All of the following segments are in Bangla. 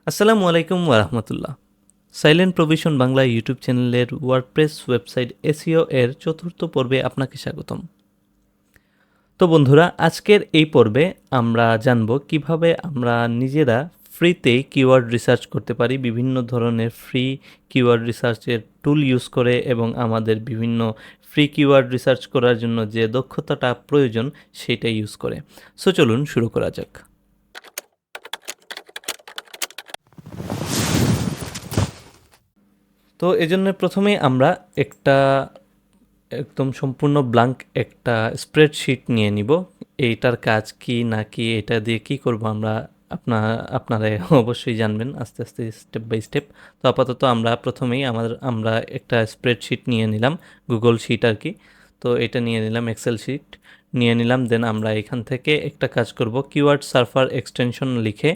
আসসালামু আলাইকুম ওয়ারাহমাতুল্লাহ। সাইলেন্ট প্রভিশন বাংলা ইউটিউব চ্যানেলের ওয়ার্ডপ্রেস ওয়েবসাইট এসইও এর চতুর্থ পর্বে আপনাকে স্বাগতম। তো বন্ধুরা, আজকের এই পর্বে আমরা জানব কিভাবে আমরা নিজেরা ফ্রিতে কিওয়ার্ড রিসার্চ করতে পারি, বিভিন্ন ধরনের ফ্রি কিওয়ার্ড রিসার্চের টুল ইউজ করে এবং আমাদের বিভিন্ন ফ্রি কিওয়ার্ড রিসার্চ করার জন্য যে দক্ষতাটা প্রয়োজন সেটা ইউজ করে। সো চলুন শুরু করা যাক। তো এজন্য প্রথমেই আমরা একটা একদম সম্পূর্ণ ব্ল্যাঙ্ক একটা স্প্রেডশিট নিয়ে নিব। এইটার কাজ কি না কি, এটা দিয়ে কি করব আমরা আপনারা অবশ্যই জানবেন আস্তে আস্তে স্টেপ বাই স্টেপ। তো আপাতত আমরা প্রথমেই আমরা একটা স্প্রেডশিট নিয়ে নিলাম, গুগল শিট আর কি। তো এটা নিয়ে নিলাম, এক্সেল শিট নিয়ে নিলাম। দেন আমরা এখান থেকে একটা কাজ করব, কিওয়ার্ড সার্ভার এক্সটেনশন লিখে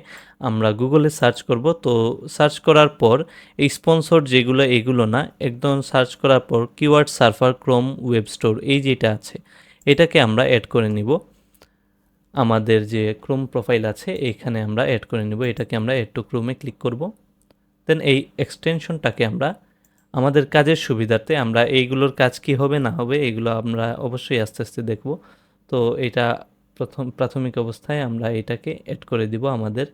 আমরা গুগলে সার্চ করব। তো সার্চ করার পর এই স্পন্সর যেগুলো, এগুলো না, একদম সার্চ করার পর keyword server Chrome web store এই যেটা আছে এটাকে আমরা অ্যাড করে নিব। আমাদের যে ক্রোম প্রোফাইল আছে এইখানে আমরা অ্যাড করে নিব, এটাকে আমরা অ্যাড টু ক্রোমে ক্লিক করব। দেন এই এক্সটেনশনটাকে আমরা আমাদের কাজের সুবিধার্থে আমরা এইগুলোর কাজ কি হবে না হবে এগুলো আমরা অবশ্যই আস্তে আস্তে দেখব। তো এটা প্রাথমিক অবস্থায় আমরা এটাকে অ্যাড করে দিব আমাদের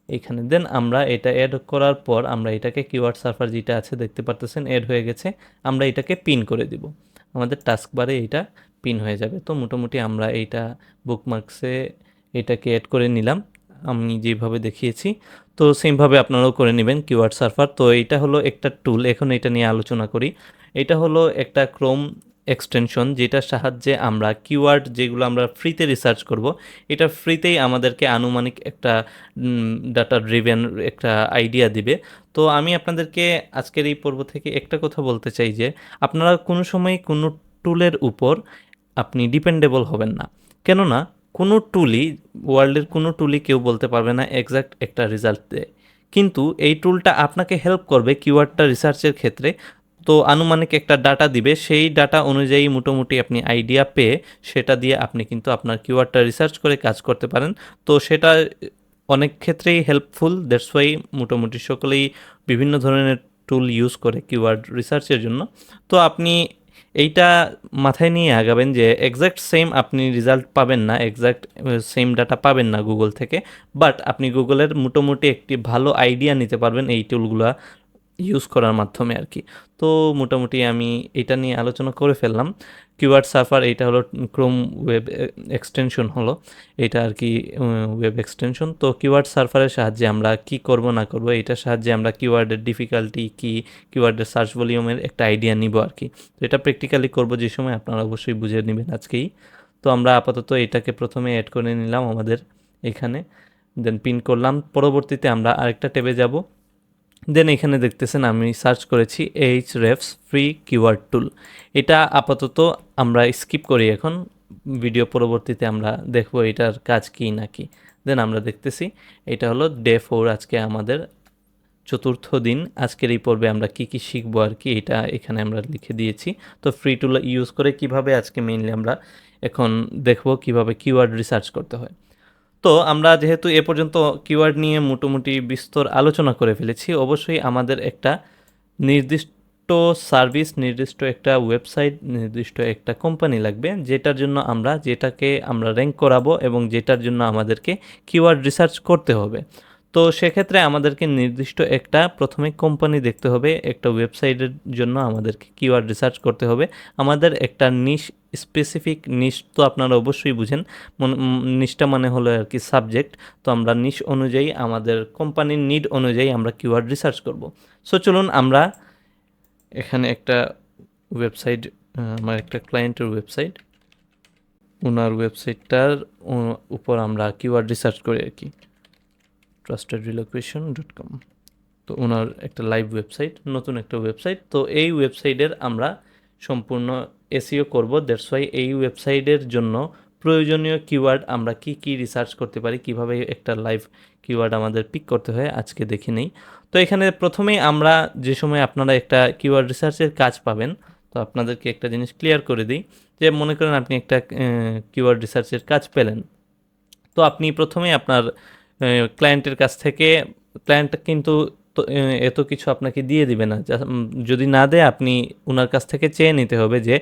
এইখানে। দেন আমরা এটা অ্যাড করার পর আমরা এটাকে কিওয়ার্ড সার্ভার যেটা আছে দেখতে পারতেছেন অ্যাড হয়ে গেছে, আমরা এটাকে পিন করে দিব। আমাদের টাস্ক বারে এইটা পিন হয়ে যাবে। তো মোটামুটি আমরা এইটা বুকমার্কসে এটাকে অ্যাড করে নিলাম আমি যেভাবে দেখিয়েছি। তো সেমভাবে আপনারাও করে নেবেন কিওয়ার্ড সার্ভার। তো এইটা হলো একটা টুল, এখন এটা নিয়ে আলোচনা করি। এটা হলো একটা ক্রোম এক্সটেনশন যেটার সাহায্যে আমরা কিওয়ার্ড যেগুলো আমরা ফ্রিতে রিসার্চ করব, এটা ফ্রিতেই আমাদেরকে আনুমানিক একটা ডাটা ড্রিভেন একটা আইডিয়া দিবে। তো আমি আপনাদেরকে আজকের এই পর্ব থেকে একটা কথা বলতে চাই যে আপনারা কোনো সময় কোনো টুলের উপর আপনি ডিপেন্ডেবল হবেন না। কেননা কোনো টুলই, ওয়ার্ল্ডের কোনো টুলই কেউ বলতে পারবে না এক্স্যাক্ট একটা রেজাল্ট দেয়, কিন্তু এই টুলটা আপনাকে হেল্প করবে কিওয়ার্ডটা রিসার্চের ক্ষেত্রে। তো আনুমানিক একটা ডাটা দিবে, সেই ডাটা অনুযায়ী মোটামুটি আপনি আইডিয়া পেয়ে সেটা দিয়ে আপনি কিন্তু আপনার কিওয়ার্ডটা রিসার্চ করে কাজ করতে পারেন। তো সেটা অনেক ক্ষেত্রেই হেল্পফুল, দ্যাটস ওয়াই মোটামুটি সকলেই বিভিন্ন ধরনের টুল ইউজ করে কিওয়ার্ড রিসার্চের জন্য। তো আপনি এইটা মাথায় নিয়ে আগাবেন যে এক্স্যাক্ট সেম আপনি রেজাল্ট পাবেন না, এক্স্যাক্ট সেম ডাটা পাবেন না গুগল থেকে, বাট আপনি গুগলের মোটামুটি একটি ভালো আইডিয়া নিতে পারবেন এই টুলগুলো ইউজ করার মাধ্যমে আর কি। তো মোটামুটি আমি এটা নিয়ে আলোচনা করে ফেললাম। কিওয়ার্ড সার্ভার এইটা হলো ক্রোম ওয়েব এক্সটেনশন হলো এটা আর কি, ওয়েব এক্সটেনশন। তো কিওয়ার্ড সার্ভারের সাহায্যে আমরা কি করব না করব, এটার সাহায্যে আমরা কিওয়ার্ডের ডিফিকাল্টি কি, কিওয়ার্ডের সার্চ ভলিউমের একটা আইডিয়া নিব আর কি। তো এটা প্র্যাকটিক্যালি করব যে সময় আপনারা অবশ্যই বুঝে নেবেন আজকেই। তো আমরা আপাতত এটাকে প্রথমে অ্যাড করে নিলাম আমাদের এখানে, দেন পিন করলাম। পরবর্তীতে আমরা আরেকটা ট্যাবে যাব। দেন এখানে দেখতেছেন আমি সার্চ করেছি এইচরেফস ফ্রি কিওয়ার্ড টুল। এটা আপাতত আমরা স্কিপ করি এখন, ভিডিও পরবর্তীতে আমরা দেখব এটার কাজ কি না কি। দেন আমরা দেখতেছি এটা হলো ডে 4, আজকে আমাদের চতুর্থ দিন। আজকের এই পর্বে আমরা কি কি শিখবো আর কি, এটা এখানে আমরা লিখে দিয়েছি। তো ফ্রি টুল ইউজ করে কিভাবে আজকে মেইনলি আমরা এখন দেখব কিভাবে কিওয়ার্ড রিসার্চ করতে হয়। তো আমরা যেহেতু এ পর্যন্ত কিওয়ার্ড নিয়ে মোটামুটি বিস্তর আলোচনা করে ফেলেছি, অবশ্যই আমাদের একটা নির্দিষ্ট সার্ভিস, নির্দিষ্ট একটা ওয়েবসাইট, নির্দিষ্ট একটা কোম্পানি লাগবে যেটাকে আমরা র্যাঙ্ক করাবো এবং যেটার জন্য আমাদেরকে কিওয়ার্ড রিসার্চ করতে হবে। তো সেক্ষেত্রে আমাদেরকে নির্দিষ্ট একটা প্রথমে কোম্পানি দেখতে হবে, একটা ওয়েবসাইটের জন্য আমাদেরকে কিওয়ার্ড রিসার্চ করতে হবে। আমাদের একটা নিশ, স্পেসিফিক নিশ তো আপনারা অবশ্যই বুঝেন, নিশটা মানে হলো আর কি সাবজেক্ট। তো আমরা নিশ অনুযায়ী আমাদের কোম্পানির নিড অনুযায়ী আমরা কিওয়ার্ড রিসার্চ করব। সো চলুন আমরা এখানে একটা ওয়েবসাইট, আমার একটা ক্লায়েন্টের ওয়েবসাইট, ওনার ওয়েবসাইটটার উপর আমরা কিওয়ার্ড রিসার্চ করি আর কি, trustedrelocation.com। তো ওনার একটা লাইভ ওয়েবসাইট, নতুন একটা ওয়েবসাইট। তো এই ওয়েবসাইটের আমরা সম্পূর্ণ এসইও করব, দ্যাটস ওয়াই এই ওয়েবসাইটের জন্য প্রয়োজনীয় কিওয়ার্ড আমরা কি কি রিসার্চ করতে পারি, কিভাবে একটা লাইভ কিওয়ার্ড আমাদের পিক করতে হয় আজকে দেখে নেই। তো এখানে প্রথমেই আমরা যে সময় আপনারা একটা কিওয়ার্ড রিসার্চের কাজ পাবেন, তো আপনাদেরকে একটা জিনিস ক্লিয়ার করে দিই যে মনে করেন আপনি একটা কিওয়ার্ড রিসার্চের কাজ পেলেন। তো আপনি প্রথমেই আপনার ক্লায়েন্টের কাছ থেকে ক্লায়েন্ট কিন্তু এত কিছু আপনাকে দিয়ে দিবে না। যদি না দেয় আপনি ওনার কাছ থেকে চেয়ে নিতে হবে যে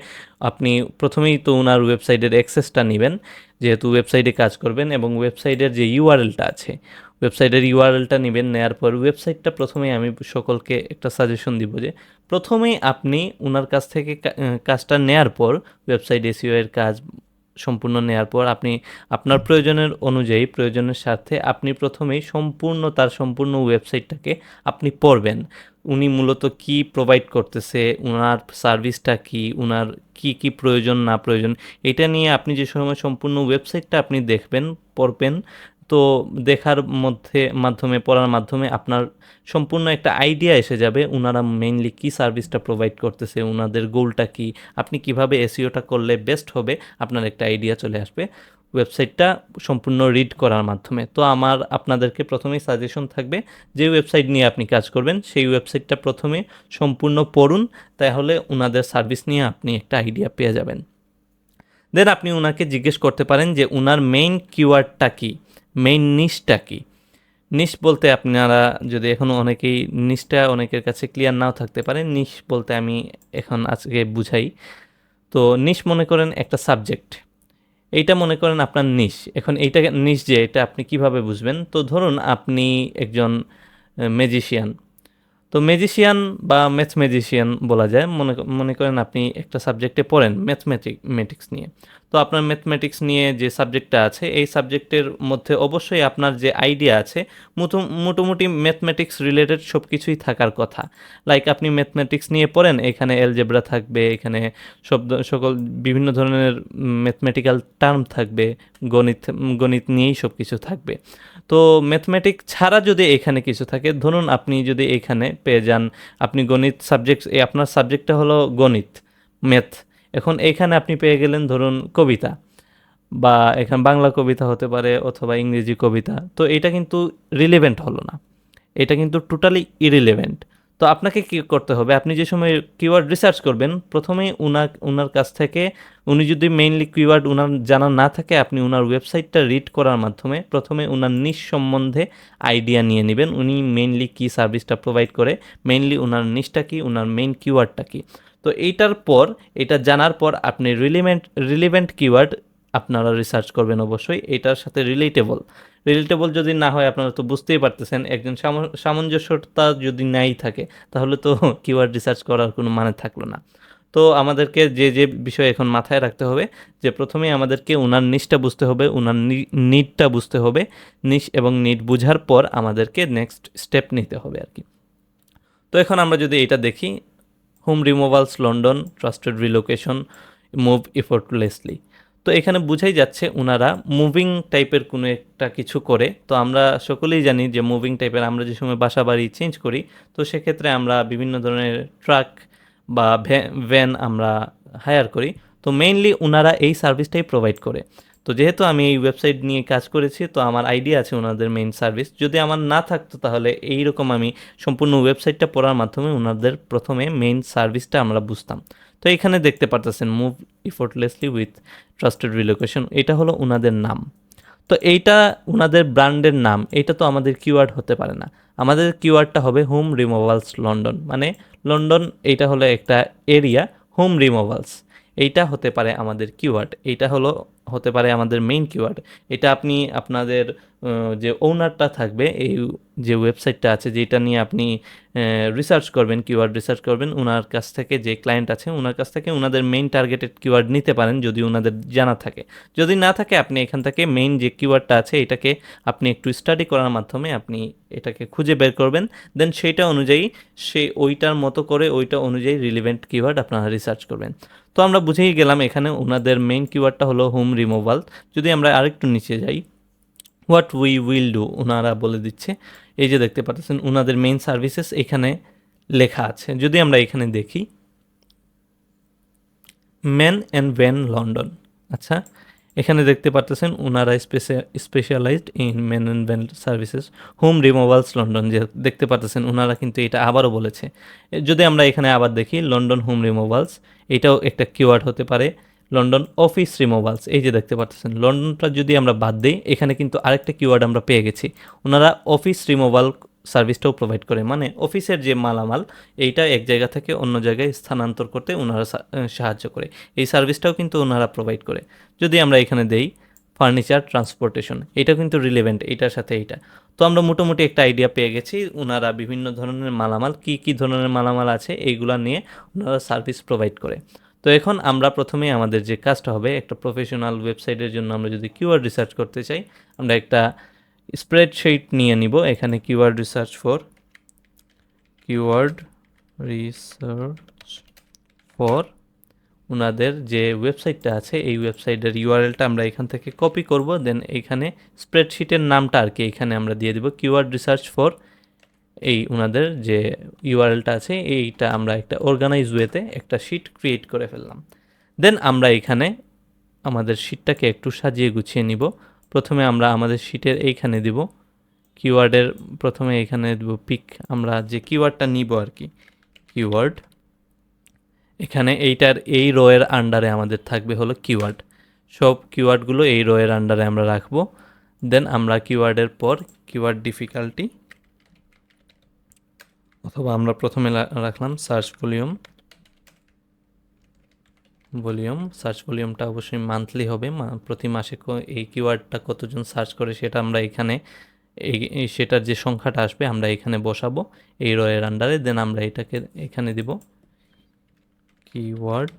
আপনি প্রথমেই তো ওনার ওয়েবসাইটের অ্যাক্সেসটা নেবেন, যেহেতু ওয়েবসাইটে কাজ করবেন, এবং ওয়েবসাইটের যে ইউআরএলটা আছে ওয়েবসাইটের ইউআরএলটা নেবেন। নেওয়ার পর ওয়েবসাইটটা প্রথমেই আমি সকলকে একটা সাজেশন দিব যে প্রথমেই আপনি ওনার কাছ থেকে কাজটা নেয়ার পর ওয়েবসাইট এসইও এর কাজ সম্পূর্ণ নেওয়ার পর আপনি আপনার প্রয়োজনের অনুযায়ী প্রয়োজনের স্বার্থে আপনি প্রথমেই তার সম্পূর্ণ ওয়েবসাইটটাকে আপনি পড়বেন। উনি মূলত কি প্রোভাইড করতেছে, ওনার সার্ভিসটা কি, ওনার কি প্রয়োজন না প্রয়োজন, এটা নিয়ে আপনি যে সময় সম্পূর্ণ ওয়েবসাইটটা আপনি দেখবেন, পড়বেন, তো দেখার মাধ্যমে পড়ার মাধ্যমে আপনার সম্পূর্ণ একটা আইডিয়া এসে যাবে ওনারা মেইনলি কি সার্ভিসটা প্রোভাইড করতেছে, ওনাদের গোলটা কি, আপনি কিভাবে এসইওটা করলে বেস্ট হবে, আপনার একটা আইডিয়া চলে আসবে ওয়েবসাইটটা সম্পূর্ণ রিড করার মাধ্যমে। তো আপনাদেরকে প্রথমেই সাজেশন থাকবে যে ওয়েবসাইট নিয়ে আপনি কাজ করবেন সেই ওয়েবসাইটটা প্রথমে সম্পূর্ণ পড়ুন, তাহলে ওনাদের সার্ভিস নিয়ে আপনি একটা আইডিয়া পেয়ে যাবেন। দেন আপনি ওনাকে জিজ্ঞেস করতে পারেন যে ওনার মেইন কিওয়ার্ডটা কী, মেইন নিশটা কী। নিশ বলতে আপনারা যদি এখনও নিশটা অনেকের কাছে ক্লিয়ার নাও থাকতে পারে, নিশ বলতে আমি এখন আজকে বুঝাই। তো নিশ মনে করেন একটা সাবজেক্ট, এইটা মনে করেন আপনার নিশ। এখন এইটা নিশ যে এটা আপনি কিভাবে বুঝবেন, তো ধরুন আপনি একজন ম্যাজিশিয়ান, তো ম্যাজিশিয়ান বা ম্যাথমেটিশিয়ান বলা যায়, মনে করেন আপনি একটা সাবজেক্টে পড়েন ম্যাথমেটিক্স নিয়ে। তো আপনার ম্যাথমেটিক্স নিয়ে যে সাবজেক্টটা আছে এই সাবজেক্টের মধ্যে অবশ্যই আপনার যে আইডিয়া আছে মোটামুটি ম্যাথমেটিক্স রিলেটেড সব কিছুই থাকার কথা। লাইক আপনি ম্যাথমেটিক্স নিয়ে পড়েন, এখানে অ্যালজেব্রা থাকবে, এখানে সকল বিভিন্ন ধরনের ম্যাথমেটিক্যাল টার্ম থাকবে, গণিত নিয়েই সব কিছু থাকবে। তো ম্যাথমেটিক্স ছাড়া যদি এখানে কিছু থাকে, ধরুন আপনি যদি এখানে পেয়ে যান আপনি গণিত সাবজেক্ট, আপনার সাবজেক্টটা হলো গণিত, ম্যাথ, এখন এইখানে আপনি পেয়ে গেলেন ধরুন কবিতা, বা এখানে বাংলা কবিতা হতে পারে অথবা ইংরেজি কবিতা, তো এটা কিন্তু রিলেভেন্ট হলো না, এটা কিন্তু টোটালি ইরিলেভেন্ট। তো আপনাকে কী করতে হবে, আপনি যে সময় কিওয়ার্ড রিসার্চ করবেন প্রথমেই ওনার কাছ থেকে, উনি যদি মেইনলি কিওয়ার্ড ওনার জানা না থাকে, আপনি ওনার ওয়েবসাইটটা রিড করার মাধ্যমে প্রথমে ওনার নিশ সম্বন্ধে আইডিয়া নিয়ে নেবেন, উনি মেইনলি কী সার্ভিসটা প্রোভাইড করে, মেইনলি ওনার নিশটা কী, ওনার মেইন কিওয়ার্ডটা কী। তো এটা জানার পর আপনি রিলিভেন্ট কিওয়ার্ড আপনারা রিসার্চ করবেন অবশ্যই, এটার সাথে রিলেটেবল যদি না হয়, আপনারা তো বুঝতেই পারতেছেন, একজন সামঞ্জস্যতা যদি নাই থাকে তাহলে তো কিওয়ার্ড রিসার্চ করার কোনো মানে থাকলো না। তো আমাদেরকে যে বিষয় এখন মাথায় রাখতে হবে যে প্রথমেই আমাদেরকে ওনার নিশটা বুঝতে হবে, ওনার নিডটা বুঝতে হবে, নিশ এবং নিড বুঝার পর আমাদেরকে নেক্সট স্টেপ নিতে হবে আর কি। তো এখন আমরা যদি এটা দেখি, home removals London, trusted relocation, move effortlessly, তো এখানে বুঝাই যাচ্ছে ওনারা মুভিং টাইপের কোনো একটা কিছু করে। তো আমরা সকলেই জানি যে মুভিং টাইপের, আমরা যে সময় বাসা বাড়ি চেঞ্জ করি তো সেক্ষেত্রে আমরা বিভিন্ন ধরনের ট্রাক বা ভ্যান আমরা হায়ার করি, তো মেইনলি ওনারা এই সার্ভিসটাই প্রোভাইড করে। তো যেহেতু আমি এই ওয়েবসাইট নিয়ে কাজ করেছি তো আমার আইডিয়া আছে ওনাদের মেইন সার্ভিস, যদি আমার না থাকতো তাহলে এইরকম আমি সম্পূর্ণ ওয়েবসাইটটা পড়ার মাধ্যমে ওনাদের প্রথমে মেইন সার্ভিসটা আমরা বুঝতাম। তো এখানে দেখতে পারতেছেন move effortlessly with trusted relocation, এটা হলো ওনাদের নাম। তো এইটা ওনাদের ব্র্যান্ডের নাম, এইটা তো আমাদের কিওয়ার্ড হতে পারে না, আমাদের কিওয়ার্ডটা হবে হোম রিমুভালস লন্ডন, মানে লন্ডন এইটা হলো একটা এরিয়া, হোম রিমুভালস এইটা হতে পারে আমাদের কিওয়ার্ড, এইটা হতে পারে আমাদের মেইন কিওয়ার্ড। এটা আপনি আপনাদের যে ওনারটা থাকবে, এই যে ওয়েবসাইটটা আছে যেটা নিয়ে আপনি রিসার্চ করবেন, কিওয়ার্ড রিসার্চ করবেন, ওনার কাছ থেকে যে ক্লায়েন্ট আছে ওনার কাছ থেকে ওনাদের মেইন টার্গেটেড কিওয়ার্ড নিতে পারেন যদি ওনাদের জানা থাকে। যদি না থাকে আপনি এখান থেকে মেইন যে কিওয়ার্ডটা আছে এটাকে আপনি একটু স্টাডি করার মাধ্যমে আপনি এটাকে খুঁজে বের করবেন, দেন সেইটা অনুযায়ী ওইটার মতো করে ওইটা অনুযায়ী রিলিভেন্ট কিওয়ার্ড আপনারা রিসার্চ করবেন। তো আমরা বুঝেই গেলাম এখানে ওনাদের মেইন কিওয়ার্ডটা হলো হোম রিমুভাল। যদি আমরা আরেকটু নিচে যাই, হোয়াট উই উইল ডু ওনারা বলে দিচ্ছে, এই যে দেখতে পাচ্ছেন ওনাদের মেইন সার্ভিসেস এখানে লেখা আছে। যদি আমরা এখানে দেখি ম্যান অ্যান্ড ভ্যান লন্ডন, আচ্ছা এখানে দেখতে পাচ্ছেন ওনারা specialised in man and van services home removals London, যে দেখতে পাচ্ছেন ওনারা কিন্তু এটা আবারও বলেছে। যদি আমরা এখানে আবার দেখি লন্ডন হোম রিমুভালস, এটাও একটা কিওয়ার্ড হতে পারে। লন্ডন অফিস রিমুভালস, এই যে দেখতে পাচ্ছেন লন্ডনটা যদি আমরা বাদ দিই এখানে কিন্তু আরেকটা কিওয়ার্ড আমরা পেয়ে গেছি, ওনারা অফিস রিমুভাল সার্ভিসটাও প্রোভাইড করে, মানে অফিসের যে মালামাল এইটা এক জায়গা থেকে অন্য জায়গায় স্থানান্তর করতে ওনারা সাহায্য করে, এই সার্ভিসটাও কিন্তু ওনারা প্রোভাইড করে। যদি আমরা এখানে দেই ফার্নিচার ট্রান্সপোর্টেশন, এটা কিন্তু রিলেভেন্ট এইটার সাথে এইটা। তো আমরা মোটামুটি একটা আইডিয়া পেয়ে গেছি ওনারা বিভিন্ন ধরনের মালামাল কী ধরনের মালামাল আছে এইগুলা নিয়ে ওনারা সার্ভিস প্রোভাইড করে। তো এখন আমরা প্রথমে আমাদের যে কাজটা হবে, একটা প্রফেশনাল ওয়েবসাইটের জন্য আমরা যদি কিওয়ার্ড রিসার্চ করতে চাই, আমরা একটা স্প্রেডশিট নিয়ে নিব। এখানে কিওয়ার্ড রিসার্চ ফর ওনাদের যে ওয়েবসাইটটা আছে এই ওয়েবসাইটের ইউআরএলটা আমরা এখান থেকে কপি করব, দেন এইখানে স্প্রেডশিটের নামটা আর কি এখানে আমরা দিয়ে দেব কিওয়ার্ড রিসার্চ ফর এই ওনাদের যে ইউআরএলটা আছে এইটা আমরা একটা অর্গানাইজ ওয়েতে একটা শিট ক্রিয়েট করে ফেললাম। দেন আমরা এখানে আমাদের শিটটাকে একটু সাজিয়ে গুছিয়ে নিব। প্রথমে আমরা আমাদের শিটের এইখানে দিব কিওয়ার্ডের, প্রথমে এখানে দেব পিক, আমরা যে কিওয়ার্ডটা নিব আর কি কিওয়ার্ড, এখানে এইটার এই রোয়ের আন্ডারে আমাদের থাকবে হলো কিওয়ার্ড, সব কিওয়ার্ডগুলো এই রোয়ের আন্ডারে আমরা রাখবো। দেন আমরা কিওয়ার্ডের পর কিওয়ার্ড ডিফিকাল্টি, অথবা আমরা প্রথমে রাখলাম সার্চ ভলিউম, সার্চ ভলিউমটা অবশ্যই মান্থলি হবে, প্রতি মাসে এই কিওয়ার্ডটা কতজন সার্চ করে সেটা আমরা এখানে সেটার যে সংখ্যাটা আসবে আমরা এখানে বসাবো এই রয়ের আন্ডারে। দেন আমরা এটাকে এখানে দিব কিওয়ার্ড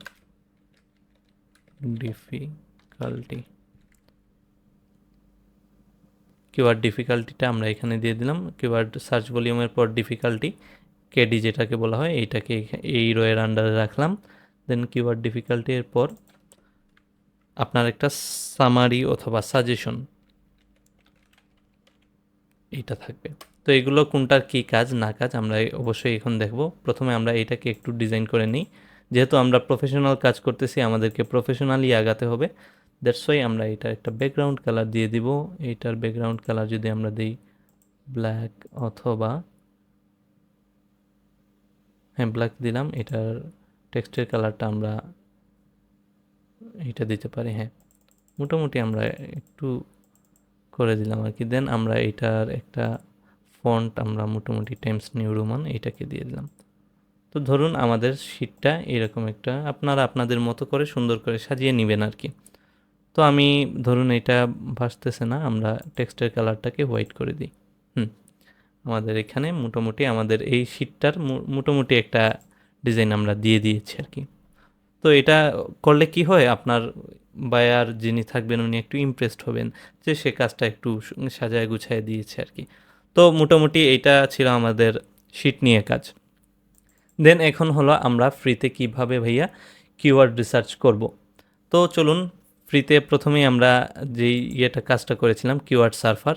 ডিফিকাল্টিটা আমরা এখানে দিয়ে দিলাম। কিওয়ার্ড সার্চ ভলিউমের পর ডিফিকাল্টি কেডি যেটাকে বলা হয় এইটাকে এই রয়ের আন্ডারে রাখলাম। দেন কিওয়ার্ড ডিফিকাল্টির পর আপনার একটা সামারি অথবা সাজেশন এইটা থাকবে। তো এগুলো কোনটার কী কাজ না কাজ আমরা অবশ্যই এখন দেখব। প্রথমে আমরা এইটাকে একটু ডিজাইন করে নিই, যেহেতু আমরা প্রফেশনাল কাজ করতেছি আমাদেরকে প্রফেশনালি আগাতে হবে, দ্যাটস ওয়াই আমরা এটা একটা ব্যাকগ্রাউন্ড কালার দিয়ে দিব। এইটার ব্যাকগ্রাউন্ড কালার যদি আমরা দিই ব্ল্যাক, অথবা ব্ল্যাক দিলাম, এটার টেক্সটের কালারটা আমরা এইটা দিতে পারি, মোটামুটি আমরা একটু করে দিলাম আর কি। দেন আমরা এটার একটা ফন্ট আমরা মোটামুটি টাইমস নিউ রোমান এইটাকে দিয়ে দিলাম। তো ধরুন আমাদের শিটটা এরকম একটা আপনারা আপনাদের মতো করে সুন্দর করে সাজিয়ে নেবেন আর কি। তো আমি ধরুন এটা ভাসতেছে না, আমরা টেক্সটের কালারটাকে হোয়াইট করে দিই। আমাদের এখানে মোটামুটি আমাদের এই শিটটার মোটামুটি একটা ডিজাইন আমরা দিয়ে দিয়েছি আর কি। তো এটা করলে কি হয়, আপনার বায়ার যিনি থাকবেন উনি একটু ইমপ্রেসড হবেন যে সে কাজটা একটু সাজায় গুছায় দিয়েছে আর কি। তো মোটামুটি এইটা ছিল আমাদের শিট নিয়ে কাজ। দেন এখন হলো আমরা ফ্রিতে কিভাবে ভাইয়া কিওয়ার্ড রিসার্চ করব। তো চলুন ফ্রিতে প্রথমেই আমরা যেই কাজটা করেছিলাম কিওয়ার্ড সার্ফার,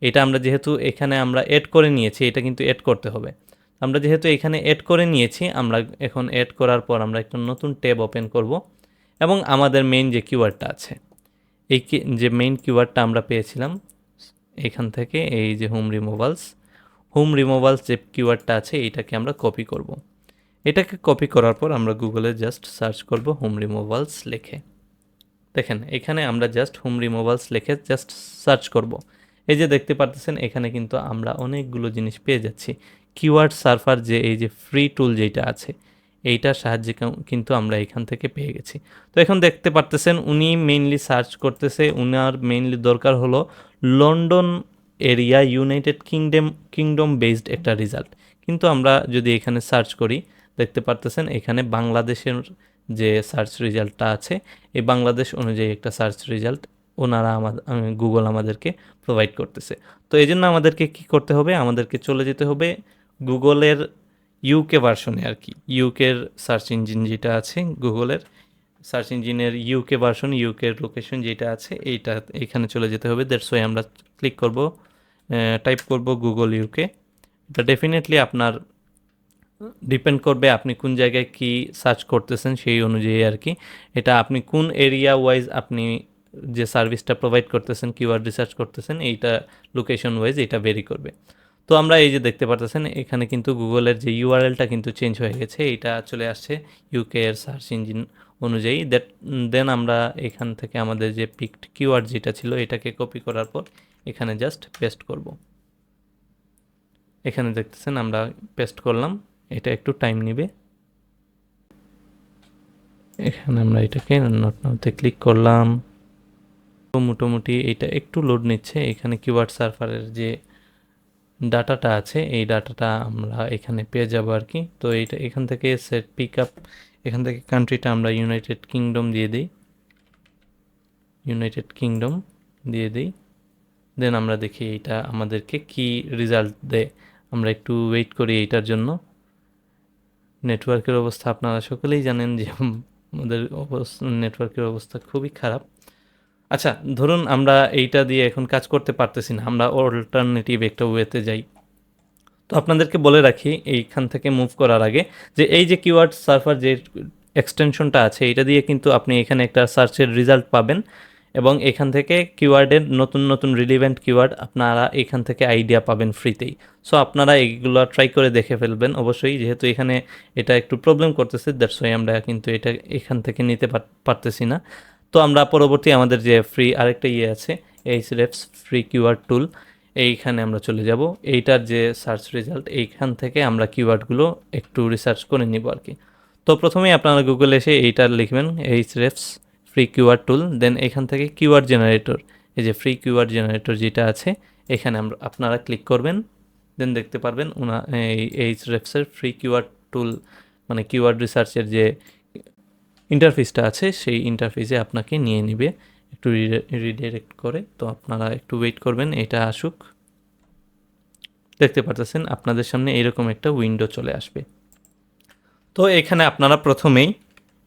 এটা আমরা যেহেতু এখানে আমরা এড করে নিয়েছি, এটা কিন্তু এড করতে হবে। আমরা যেহেতু এখানে এড করে নিয়েছি, আমরা এখন এড করার পর আমরা একটা নতুন ট্যাব ওপেন করব এবং আমাদের মেইন যে কিওয়ার্ডটা আছে এই যে মেইন কিওয়ার্ডটা আমরা পেয়েছিলাম এখান থেকে, এই যে হোম রিমুভালস যে কিওয়ার্ডটা আছে এইটাকে আমরা কপি করব। এটাকে কপি করার পর আমরা গুগলে জাস্ট সার্চ করব হোম রিমুভালস লিখে। দেখেন এখানে আমরা জাস্ট হোম রিমুভালস লিখে জাস্ট সার্চ করব। এই যে দেখতে পারতেছেন এখানে কিন্তু আমরা অনেকগুলো জিনিস পেয়ে যাচ্ছি। কিওয়ার্ড সার্ফার যে এই যে ফ্রি টুল যেটা আছে এইটার সাহায্যে কিন্তু আমরা এখান থেকে পেয়ে গেছি। তো এখন দেখতে পারতেছেন উনি মেইনলি সার্চ করতেছে, উনার মেইনলি দরকার হলো London area United kingdom based একটা রেজাল্ট। কিন্তু আমরা যদি এখানে সার্চ করি দেখতে পারতেছেন এখানে বাংলাদেশের যে সার্চ রেজাল্টটা আছে এই বাংলাদেশ অনুযায়ী একটা সার্চ রেজাল্ট ওনারা গুগল আমাদেরকে প্রোভাইড করতেছে। তো এই জন্য আমাদেরকে কী করতে হবে, আমাদেরকে চলে যেতে হবে গুগলের ইউকে ভার্সনে আর কি। ইউকের সার্চ ইঞ্জিন যেটা আছে গুগলের সার্চ ইঞ্জিনের ইউকে ভার্সন, ইউকের লোকেশন যেটা আছে এইটা এখানে চলে যেতে হবে। দ্যাটস ওয়াই আমরা ক্লিক করব, টাইপ করব গুগল ইউকে। এটা ডেফিনেটলি আপনার ডিপেন্ড করবে আপনি কোন জায়গায় কি সার্চ করতেছেন সেই অনুযায়ী আর কি। এটা আপনি কোন এরিয়া ওয়াইজ আপনি যে সার্ভিসটা প্রোভাইড করতেছেন কিওয়ার্ড রিসার্চ করতেছেন এইটা লোকেশন ওয়াইজ এটা ভেরি করবে। তো আমরা এই যে দেখতে পারতেছেন এখানে কিন্তু গুগলের যে ইউআরএলটা কিন্তু চেঞ্জ হয়ে গেছে, এটা চলে আসছে ইউকে এর সার্চ ইঞ্জিন অনুযায়ী। দেন আমরা এখান থেকে আমাদের যে পিকড কিওয়ার্ড যেটা ছিল এটাকে কপি করার পর এখানে জাস্ট পেস্ট করব। এখানে দেখতেছেন আমরা পেস্ট করলাম, এটা একটু টাইম নেবে। এখানে আমরা এটাকে নট নাওতে ক্লিক করলাম, তো মোটামুটি এটা একটু লোড নিচ্ছে। এখানে কিওয়ার্ড সার্ভারের যে ডাটাটা আছে এই ডাটাটা আমরা এখানে পেয়ে যাব আর কি। তো এইটা এখান থেকে সেট পিক আপ, এখান থেকে কান্ট্রিটা আমরা ইউনাইটেড কিংডম দিয়ে দিই, ইউনাইটেড কিংডম দিয়ে দিই। দেন আমরা দেখি এইটা আমাদেরকে কি রেজাল্ট দেয়। আমরা একটু ওয়েট করি এইটার জন্য। নেটওয়ার্কের অবস্থা আপনারা সকলেই জানেন যে আমাদের নেটওয়ার্কের অবস্থা খুবই খারাপ। আচ্ছা, ধরুন আমরা এইটা দিয়ে এখন কাজ করতে পারতেছি না, আমরা অল্টারনেটিভ একটা ওয়েতে যাই। তো আপনাদেরকে বলে রাখি এইখান থেকে মুভ করার আগে যে এই যে কিওয়ার্ড সার্ভার যে এক্সটেনশনটা আছে এটা দিয়ে কিন্তু আপনি এখানে একটা সার্চের রেজাল্ট পাবেন, এবং এখান থেকে কিওয়ার্ডের নতুন নতুন রিলিভেন্ট কিওয়ার্ড আপনারা এখান থেকে আইডিয়া পাবেন ফ্রিতেই। সো আপনারা এইগুলো ট্রাই করে দেখে ফেলবেন অবশ্যই, যেহেতু এখানে এটা একটু প্রবলেম করতেছে, দ্যাটস ওয়াই আমরা কিন্তু এটা এখান থেকে নিতে পারতেছি না। তো আমরা পরবর্তী আমাদের যে ফ্রি আরেকটা আছে Ahrefs ফ্রি কিওয়ার্ড টুল, এইখানে আমরা চলে যাব। এইটার যে সার্চ রেজাল্ট এইখান থেকে আমরা কিওয়ার্ডগুলো একটু রিসার্চ করে নিব আর কি। তো প্রথমেই আপনারা গুগলে এসে এইটার লিখবেন Ahrefs ফ্রি কিওয়ার্ড টুল, দেন এখান থেকে কিওয়ার্ড জেনারেটর, এই যে ফ্রি কিওয়ার্ড জেনারেটর যেটা আছে এখানে আপনারা ক্লিক করবেন। দেন দেখতে পারবেন এই Ahrefsের ফ্রি কিওয়ার্ড টুল মানে কিওয়ার্ড রিসার্চের যে ইন্টারফেসটা আছে সেই ইন্টারফেসে আপনাকে নিয়ে নিবে একটু রিডাইরেক্ট করে। তো আপনারা একটু ওয়েট করবেন এটা আসুক। দেখতে পাচ্ছেন আপনাদের সামনে এরকম একটা উইন্ডো চলে আসবে। তো এখানে আপনারা প্রথমেই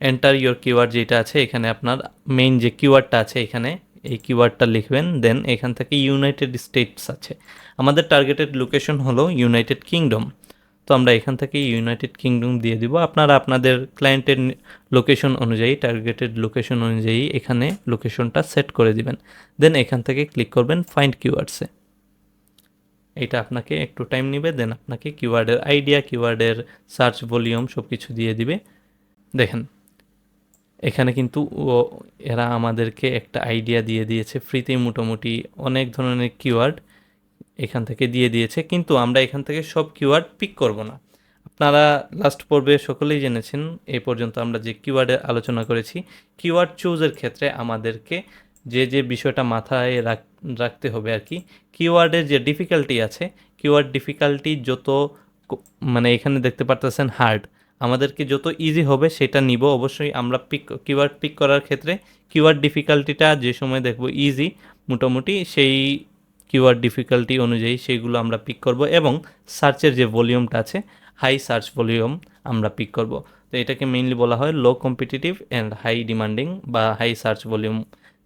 এন্টার ইয়োর কিওয়ার্ড যেটা আছে, এখানে আপনার মেইন যে কিওয়ার্ডটা আছে এখানে এই কিওয়ার্ডটা লিখবেন। দেন এখান থেকে ইউনাইটেড স্টেটস আছে, আমাদের টার্গেটেড লোকেশন হলো ইউনাইটেড কিংডম। তো আমরা এখান থেকে ইউনাইটেড কিংডম দিয়ে দিব। আপনারা আপনাদের ক্লায়েন্টের লোকেশন অনুযায়ী, টার্গেটেড লোকেশন অনুযায়ী এখানে লোকেশনটা সেট করে দিবেন। দেন এখান থেকে ক্লিক করবেন ফাইন্ড কিওয়ার্ডসে। এটা আপনাকে একটু টাইম নেবে। দেন আপনাকে কিওয়ার্ডের আইডিয়া, কিওয়ার্ডের সার্চ ভলিউম সব কিছু দিয়ে দিবে। দেখেন এখানে কিন্তু এরা আমাদেরকে একটা আইডিয়া দিয়ে দিয়েছে ফ্রিতে, মোটামুটি অনেক ধরনের কিওয়ার্ড এখান থেকে দিয়ে দিয়েছে, কিন্তু আমরা এখান থেকে সব কিওয়ার্ড পিক করব না। আপনারা লাস্ট পর্বে সকলেই জেনেছেন এই পর্যন্ত আমরা যে কিওয়ার্ডের আলোচনা করেছি, কিওয়ার্ড চুজের ক্ষেত্রে আমাদেরকে যে যে বিষয়টা মাথায় রাখতে হবে আর কি, কিওয়ার্ডের যে ডিফিকাল্টি আছে, কিওয়ার্ড ডিফিকাল্টি যত মানে এখানে দেখতে পারতেছেন হার্ড, আমাদেরকে যত ইজি হবে সেটা নিব। অবশ্যই আমরা কিওয়ার্ড পিক করার ক্ষেত্রে কিওয়ার্ড ডিফিকাল্টিটা যে সময় দেখব ইজি মোটামুটি, সেই কিওয়ার্ড ডিফিকাল্টি অনুযায়ী সেইগুলো আমরা পিক করব, এবং সার্চের যে ভলিউমটা আছে হাই সার্চ ভলিউম আমরা পিক করব। তো এটাকে মেইনলি বলা হয় লো কম্পিটিটিভ অ্যান্ড হাই ডিমান্ডিং বা হাই সার্চ ভলিউম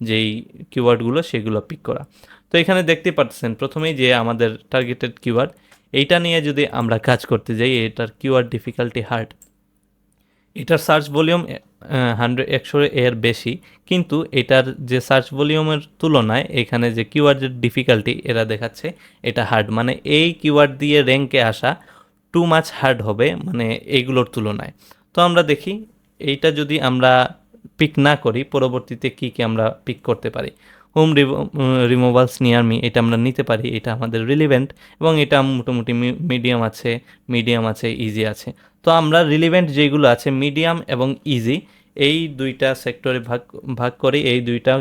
যেই কিওয়ার্ডগুলো সেগুলো পিক করা। তো এখানে দেখতে পাচ্ছেন প্রথমেই যে আমাদের টার্গেটেড কিওয়ার্ড, এইটা নিয়ে যদি আমরা কাজ করতে যাই, এটার কিওয়ার্ড ডিফিকাল্টি হার্ড, এটার সার্চ ভলিউম 100 এর বেশি, কিন্তু এটার যে সার্চ ভলিউমের তুলনায় এখানে যে কিওয়ার্ডের ডিফিকাল্টি এরা দেখাচ্ছে এটা হার্ড, মানে এই কিওয়ার্ড দিয়ে র্যাঙ্কে আসা টু মাচ হার্ড হবে মানে এইগুলোর তুলনায়। তো আমরা দেখি এইটা যদি আমরা পিক না করি পরবর্তীতে কি কি আমরা পিক করতে পারি। হোম রিমুভালস নিয়ার মি, এটা আমরা নিতে পারি, এটা আমাদের রিলিভেন্ট এবং এটা মোটামুটি মিডিয়াম আছে ইজি আছে। তো আমরা রিলিভেন্ট যেগুলো আছে মিডিয়াম এবং ইজি এই দুইটা সেক্টরে ভাগ করি, এই দুইটা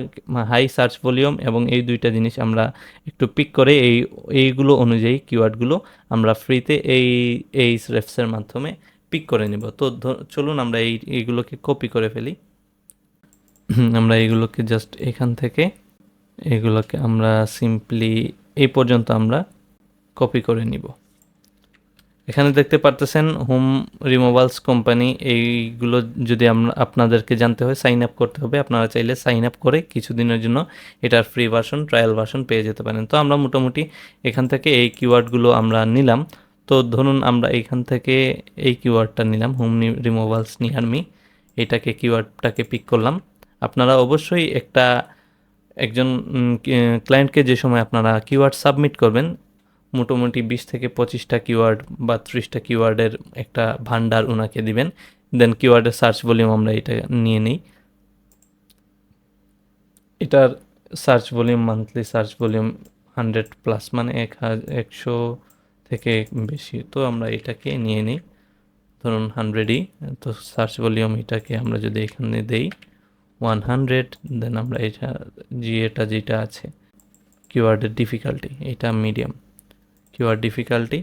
হাই সার্চ ভলিউম এবং এই দুইটা জিনিস আমরা একটু পিক করে এইগুলো অনুযায়ী কিওয়ার্ডগুলো আমরা ফ্রিতে এই রেফসের মাধ্যমে পিক করে নিব। তো চলুন আমরা এইগুলোকে কপি করে ফেলি। আমরা এইগুলোকে জাস্ট এখান থেকে এগুলোকে আমরা সিম্পলি এই পর্যন্ত আমরা কপি করে নিব। এখানে দেখতে পারতেছেন হোম রিমুভালস কোম্পানি, এইগুলো যদি আপনাদেরকে জানতে হয় সাইন আপ করতে হবে। আপনারা চাইলে সাইন আপ করে কিছুদিনের জন্য এটার ফ্রি ভার্সন ট্রায়াল ভার্সন পেয়ে যেতে পারেন। তো আমরা মোটামুটি এখান থেকে এই কিওয়ার্ডগুলো আমরা নিলাম। তো ধরুন আমরা এইখান থেকে এই কিওয়ার্ডটা নিলাম হোম রিমুভালস নিয়ার মি, এটাকে কিওয়ার্ডটাকে পিক করলাম। আপনারা অবশ্যই একজন ক্লায়েন্টকে যে সময় আপনারা কিওয়ার্ড সাবমিট করবেন মোটামুটি 20 থেকে 25টা কিওয়ার্ড বা 30টা কিওয়ার্ডের একটা ভান্ডার ওনাকে দিবেন। দেন কিওয়ার্ডের সার্চ ভলিউম আমরা এটা নিয়ে নিই। এটার search volume monthly search volume 100 plus, মানে 100 থেকে বেশি, তো আমরা এটাকে নিয়ে নিই, ধরুন 100ই। তো সার্চ ভলিউম এটাকে আমরা যদি এখানে দেই 100, দেন আমরা এটা যেটা আছে কিওয়ার্ডের ডিফিকাল্টি, এটা মিডিয়াম, কিওয়ার্ড ডিফিকাল্টি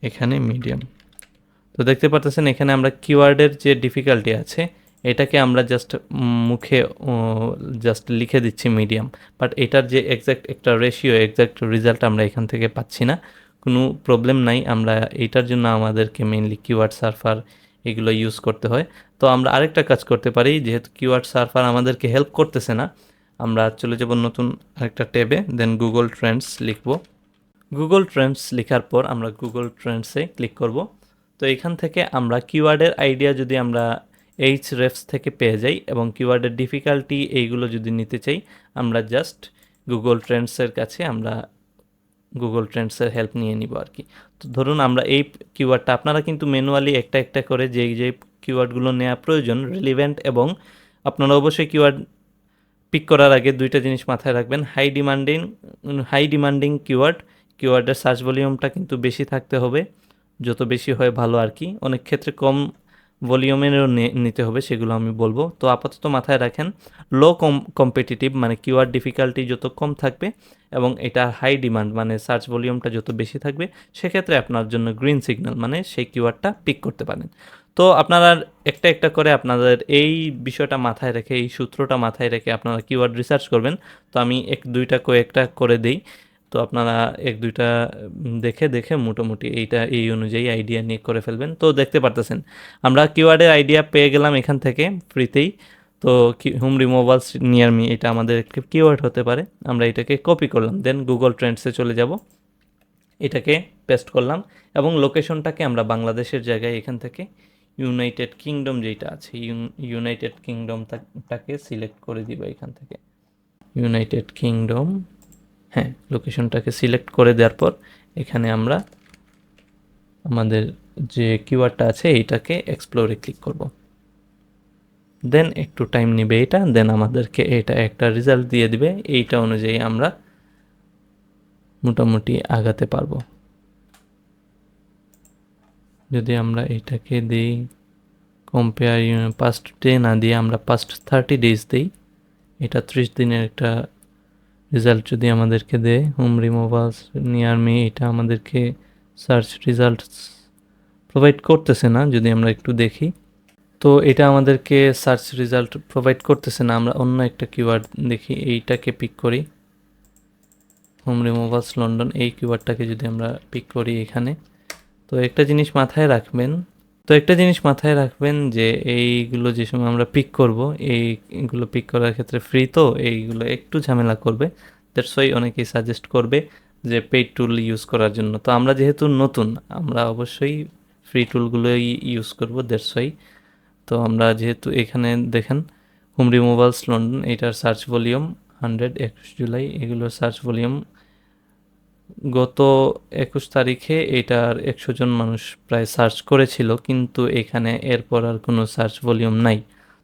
এখানে মিডিয়াম। তো দেখতে পাচ্ছেন এখানে আমরা কিওয়ার্ডের যে ডিফিকাল্টি আছে এটাকে আমরা জাস্ট মুখে জাস্ট লিখে দিচ্ছি মিডিয়াম, বাট এটার যে এক্স্যাক্ট একটা রেশিও, এক্স্যাক্ট রেজাল্ট আমরা এখান থেকে পাচ্ছি না। কোনো প্রবলেম নাই, আমরা এইটার জন্য আমাদেরকে মেইনলি কিওয়ার্ড সার্ফার এগুলো ইউজ করতে হয়। তো আমরা আরেকটা কাজ করতে পারি, যেহেতু কিওয়ার্ড সার্ফার আমাদেরকে হেল্প করতেছে না, আমরা চলে যাব নতুন আরেকটা ট্যাবে, দেন গুগল ট্রেন্ডস লিখব। গুগল ট্রেন্ডস লেখার পর আমরা গুগল ট্রেন্ডসে ক্লিক করব। তো এখান থেকে আমরা কিওয়ার্ডের আইডিয়া যদি আমরা Ahrefs থেকে পেয়ে যাই এবং কিওয়ার্ডের ডিফিকাল্টি এইগুলো যদি নিতে চাই, আমরা জাস্ট গুগল ট্রেন্ডসের কাছে আমরা গুগল ট্রেন্ডসের হেল্প নিয়ে নিব আর কি। তো ধরুন আমরা এই কিওয়ার্ডটা, আপনারা কিন্তু ম্যানুয়ালি একটা একটা করে যেই কিওয়ার্ডগুলো নেওয়া প্রয়োজন রিলিভেন্ট, এবং আপনারা অবশ্যই কিওয়ার্ড পিক করার আগে দুইটা জিনিস মাথায় রাখবেন, হাই ডিমান্ডিং কিওয়ার্ডের সার্চ ভলিউমটা কিন্তু বেশি থাকতে হবে, যত বেশি হয় ভালো আর কি। অনেক ক্ষেত্রে কম ভলিউমেরও নিতে হবে, সেগুলো আমি বলবো। তো আপাতত মাথায় রাখেন লো কম্পিটিটিভ মানে কিওয়ার্ড ডিফিকাল্টি যত কম থাকবে এবং এটা হাই ডিমান্ড মানে সার্চ ভলিউমটা যত বেশি থাকবে, সেক্ষেত্রে আপনার জন্য গ্রিন সিগন্যাল মানে সেই কিওয়ার্ডটা পিক করতে পারেন। তো আপনারা একটা একটা করে আপনাদের এই বিষয়টা মাথায় রেখে, এই সূত্রটা মাথায় রেখে আপনারা কিওয়ার্ড রিসার্চ করবেন। তো আমি কয়েকটা করে দিই, তো আপনারা এক দুইটা দেখে দেখে মোটামুটি এই অনুযায়ী আইডিয়া নিয়ে করে ফেলবেন। তো দেখতে পারতেছেন আমরা কিওয়ার্ডের আইডিয়া পেয়ে গেলাম এখান থেকে ফ্রিতেই। তো হোম রিমুভালস নিয়ার মি এটা আমাদের একটা কিওয়ার্ড হতে পারে, আমরা এটাকে কপি করলাম, দেন গুগল ট্রেন্ডসে চলে যাব, এটাকে পেস্ট করলাম এবং লোকেশনটাকে আমরা বাংলাদেশের জায়গায় এখান থেকে ইউনাইটেড কিংডম যেটা আছে ইউনাইটেড কিংডমটাকে সিলেক্ট করে দিব এখান থেকে, ইউনাইটেড কিংডম, হ্যাঁ লোকেশনটাকে সিলেক্ট করে দেওয়ার পর এখানে আমরা আমাদের যে কিওয়ার্ডটা আছে এইটাকে এক্সপ্লোরে ক্লিক করব, দেন একটু টাইম নেবে এটা, দেন আমাদেরকে এটা একটা রেজাল্ট দিয়ে দিবে, এইটা অনুযায়ী আমরা মোটামুটি আগাতে পারবো। যদি আমরা এটাকে দিই কম্পেয়ার পাস্ট ডে না দিয়ে আমরা পাস্ট 30 ডেজ দিই, এটা 30 দিনের একটা রেজাল্ট যদি আমাদেরকে দেয়। হোম রিমুভালস নিয়ার মি এটা আমাদেরকে সার্চ রেজাল্টস প্রোভাইড করতেছে না, যদি আমরা একটু দেখি তো এটা আমাদেরকে সার্চ রেজাল্ট প্রোভাইড করতেছে না। আমরা অন্য একটা কিওয়ার্ড দেখি, এইটাকে পিক করি, হোম রিমুভালস লন্ডন, এই কিওয়ার্ডটাকে যদি আমরা পিক করি এখানে। তো একটা জিনিস মাথায় রাখবেন যে এইগুলো যে সময় আমরা পিক করব, এইগুলো পিক করার ক্ষেত্রে ফ্রি, তো এইগুলো একটু ঝামেলা করবে, দ্যাটস ওয়াই অনেকেই সাজেস্ট করবে যে পেইড টুল ইউজ করার জন্য। তো আমরা যেহেতু নতুন, আমরা অবশ্যই ফ্রি টুলগুলোই ইউজ করব, দ্যাটস ওয়াই। তো আমরা যেহেতু এখানে দেখেন হোম রিমুভালস লন্ডন, এটার সার্চ ভলিউম 100, 21 জুলাই, এগুলোর সার্চ ভলিউম গত 21 তারিখে এটার 100 জন মানুষ প্রায় সার্চ করেছিল, কিন্তু এখানে এরপর আর কোনো সার্চ ভলিউম নাই।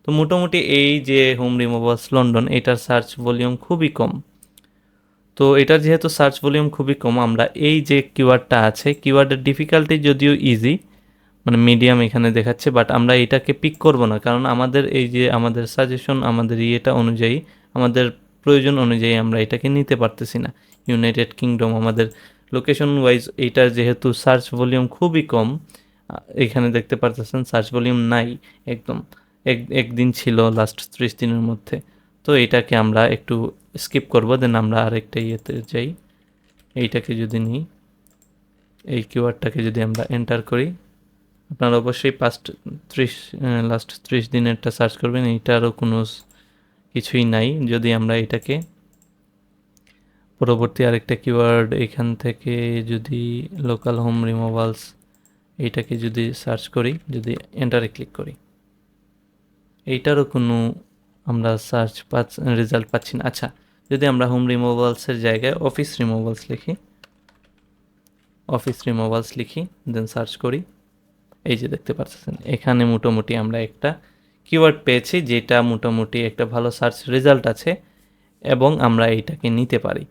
তো মোটামুটি এই যে হোম রিমুভালস লন্ডন এটার সার্চ ভলিউম খুবই কম। তো এটার যেহেতু সার্চ ভলিউম খুবই কম, আমরা এই যে কিওয়ার্ডটা আছে, কিওয়ার্ডের ডিফিকাল্টি যদিও ইজি মানে মিডিয়াম এখানে দেখাচ্ছে, বাট আমরা এটাকে পিক করব না, কারণ আমাদের এই যে আমাদের সাজেশন, আমাদের ইয়েটা অনুযায়ী, আমাদের প্রয়োজন অনুযায়ী আমরা এটাকে নিতে পারতেছি না। ইউনাইটেড কিংডম আমাদের লোকেশন ওয়াইজ এইটার যেহেতু সার্চ ভলিউম খুবই কম, এখানে দেখতে পারতেছেন সার্চ ভলিউম নাই একদম, একদিন ছিল লাস্ট 30 দিনের মধ্যে। তো এটাকে আমরা একটু স্কিপ করব, দেন আমরা আরেকটা ইয়েতে যাই, এইটাকে যদি নিই, এই কিওয়ার্ডটাকে যদি আমরা এন্টার করি, আপনারা অবশ্যই লাস্ট 30 দিনেরটা সার্চ করবেন, এইটারও কোনো কিছুই নাই। যদি আমরা এটাকে পরবর্তী আরেকটা কিওয়ার্ড এখান থেকে যদি লোকাল হোম রিমুভালস এইটাকে যদি সার্চ করি, যদি এন্টারে ক্লিক করি, এইটারও কোনো আমরা রেজাল্ট পাচ্ছি না। আচ্ছা, যদি আমরা হোম রিমুভালসের জায়গায় অফিস রিমুভালস লিখি, দেন সার্চ করি, এই যে দেখতে পাচ্ছেন এখানে মোটামুটি আমরা একটা কিওয়ার্ড পেয়েছি যেটা মোটামুটি একটা ভালো সার্চ রেজাল্ট আছে এবং আমরা এইটাকে নিতে পারি।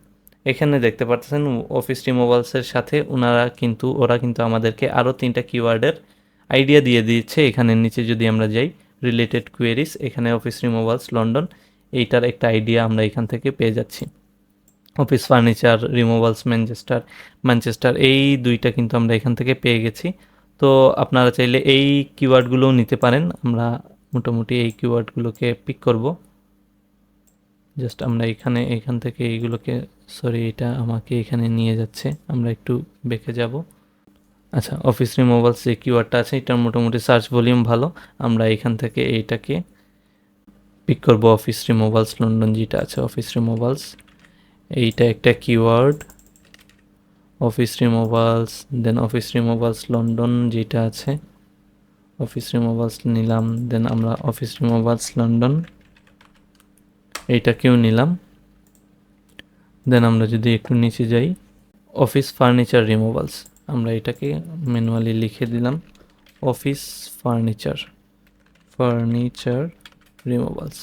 এখানে দেখতে পাচ্ছেন অফিস রিমুভালসের সাথে ওরা কিন্তু আমাদেরকে আরও 3টা কিওয়ার্ডের আইডিয়া দিয়ে দিচ্ছে। এখানে নিচে যদি আমরা যাই রিলেটেড কোয়েরিজ, এখানে অফিস রিমুভালস লন্ডন এইটার একটা আইডিয়া আমরা এখান থেকে পেয়ে যাচ্ছি। অফিস ফার্নিচার রিমুভালস ম্যানচেস্টার এই 2টা কিন্তু আমরা এখান থেকে পেয়ে গেছি। তো আপনারা চাইলে এই কিওয়ার্ডগুলোও নিতে পারেন। আমরা মোটামুটি এই কিওয়ার্ডগুলোকে পিক করব। জাস্ট আমরা এখান থেকে এইগুলোকে, সরি এটা আমাকে এখানে নিয়ে যাচ্ছে, আমরা একটু বেঁকে যাব। আচ্ছা, অফিস রিমুভালস যে কিওয়ার্ডটা আছে এটার মোটামুটি সার্চ ভলিউম ভালো। আমরা এখান থেকে এইটাকে পিক করব, অফিস রিমুভালস লন্ডন যেটা আছে, অফিস রিমুভালস এইটা একটা কিওয়ার্ড, অফিস রিমুভালস, দেন অফিস রিমুভালস লন্ডন যেটা আছে, অফিস রিমুভালস নিলাম, দেন আমরা অফিস রিমুভালস লন্ডন এইটাকেও নিলাম। দেন আমরা যদি একটু নিচে যাই, অফিস ফার্নিচার রিমুভালস, আমরা এটাকে ম্যানুয়ালি লিখে দিলাম, অফিস ফার্নিচার রিমুভালস।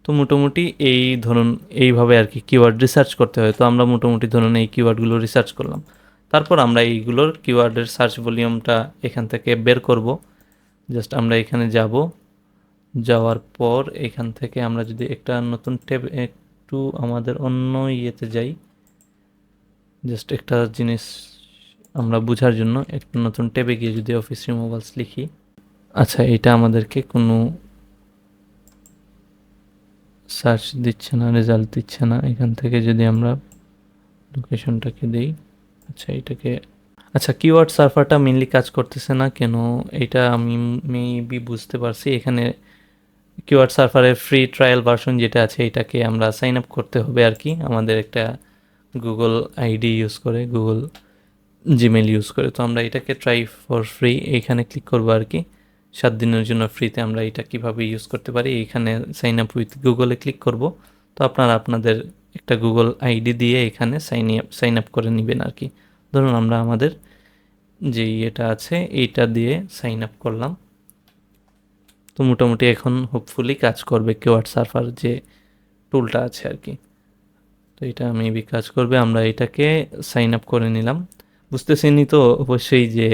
তো মোটামুটি এই ধরুন এইভাবে আর কি কিওয়ার্ড রিসার্চ করতে হয়। তো আমরা মোটামুটি ধরুন এই কিওয়ার্ডগুলো রিসার্চ করলাম, তারপর আমরা এইগুলোর কিওয়ার্ডের সার্চ ভলিউমটা এখান থেকে বের করব। জাস্ট আমরা এখানে যাব, যাওয়ার পর এখান থেকে আমরা যদি একটা নতুন ট্যাব একটু আমাদের অন্য ইয়েতে যাই, জাস্ট একটা জিনিস আমরা বোঝার জন্য একটা নতুন ট্যাবে গিয়ে যদি অফিস রিমুভালস লিখি, আচ্ছা এটা আমাদেরকে কোনো সার্চ দিচ্ছে না, রেজাল্ট দিচ্ছে না। এখান থেকে যদি আমরা লোকেশনটাকে দিই, আচ্ছা এটাকে, আচ্ছা কিওয়ার্ড সার্ভারটা মেনলি কাজ করতেছে না কেন, এটা আমি মেবি বুঝতে পারছি। এখানে কিওয়ার্ড সার্ভারের ফ্রি ট্রায়াল ভার্সন যেটা আছে এটাকে আমরা সাইন আপ করতে হবে আর কি, আমাদের একটা গুগল আইডি ইউজ করে, গুগল জিমেল ইউজ করে। তো আমরা এটাকে ট্রাই ফর ফ্রি এইখানে ক্লিক করবো আর কি, 7 দিনের জন্য ফ্রিতে আমরা এটা কিভাবে ইউজ করতে পারি, এইখানে সাইন আপ উইথ গুগলে ক্লিক করব। তো আপনারা আপনাদের একটা গুগল আইডি দিয়ে এখানে সাইন আপ করে নেবেন আর কি। ধরুন আমরা আমাদের যে ইয়েটা আছে এইটা দিয়ে সাইন আপ করলাম। তো মোটামুটি এখন হোপফুলি কাজ করবে কিওয়ার্ড সার্ভার যে টুলটা আছে আর কি। তো এটা মেবি কাজ করবে। আমরা এটাকে সাইন আপ করে নিলাম। বুঝতেছেনই তো অবশ্যই যে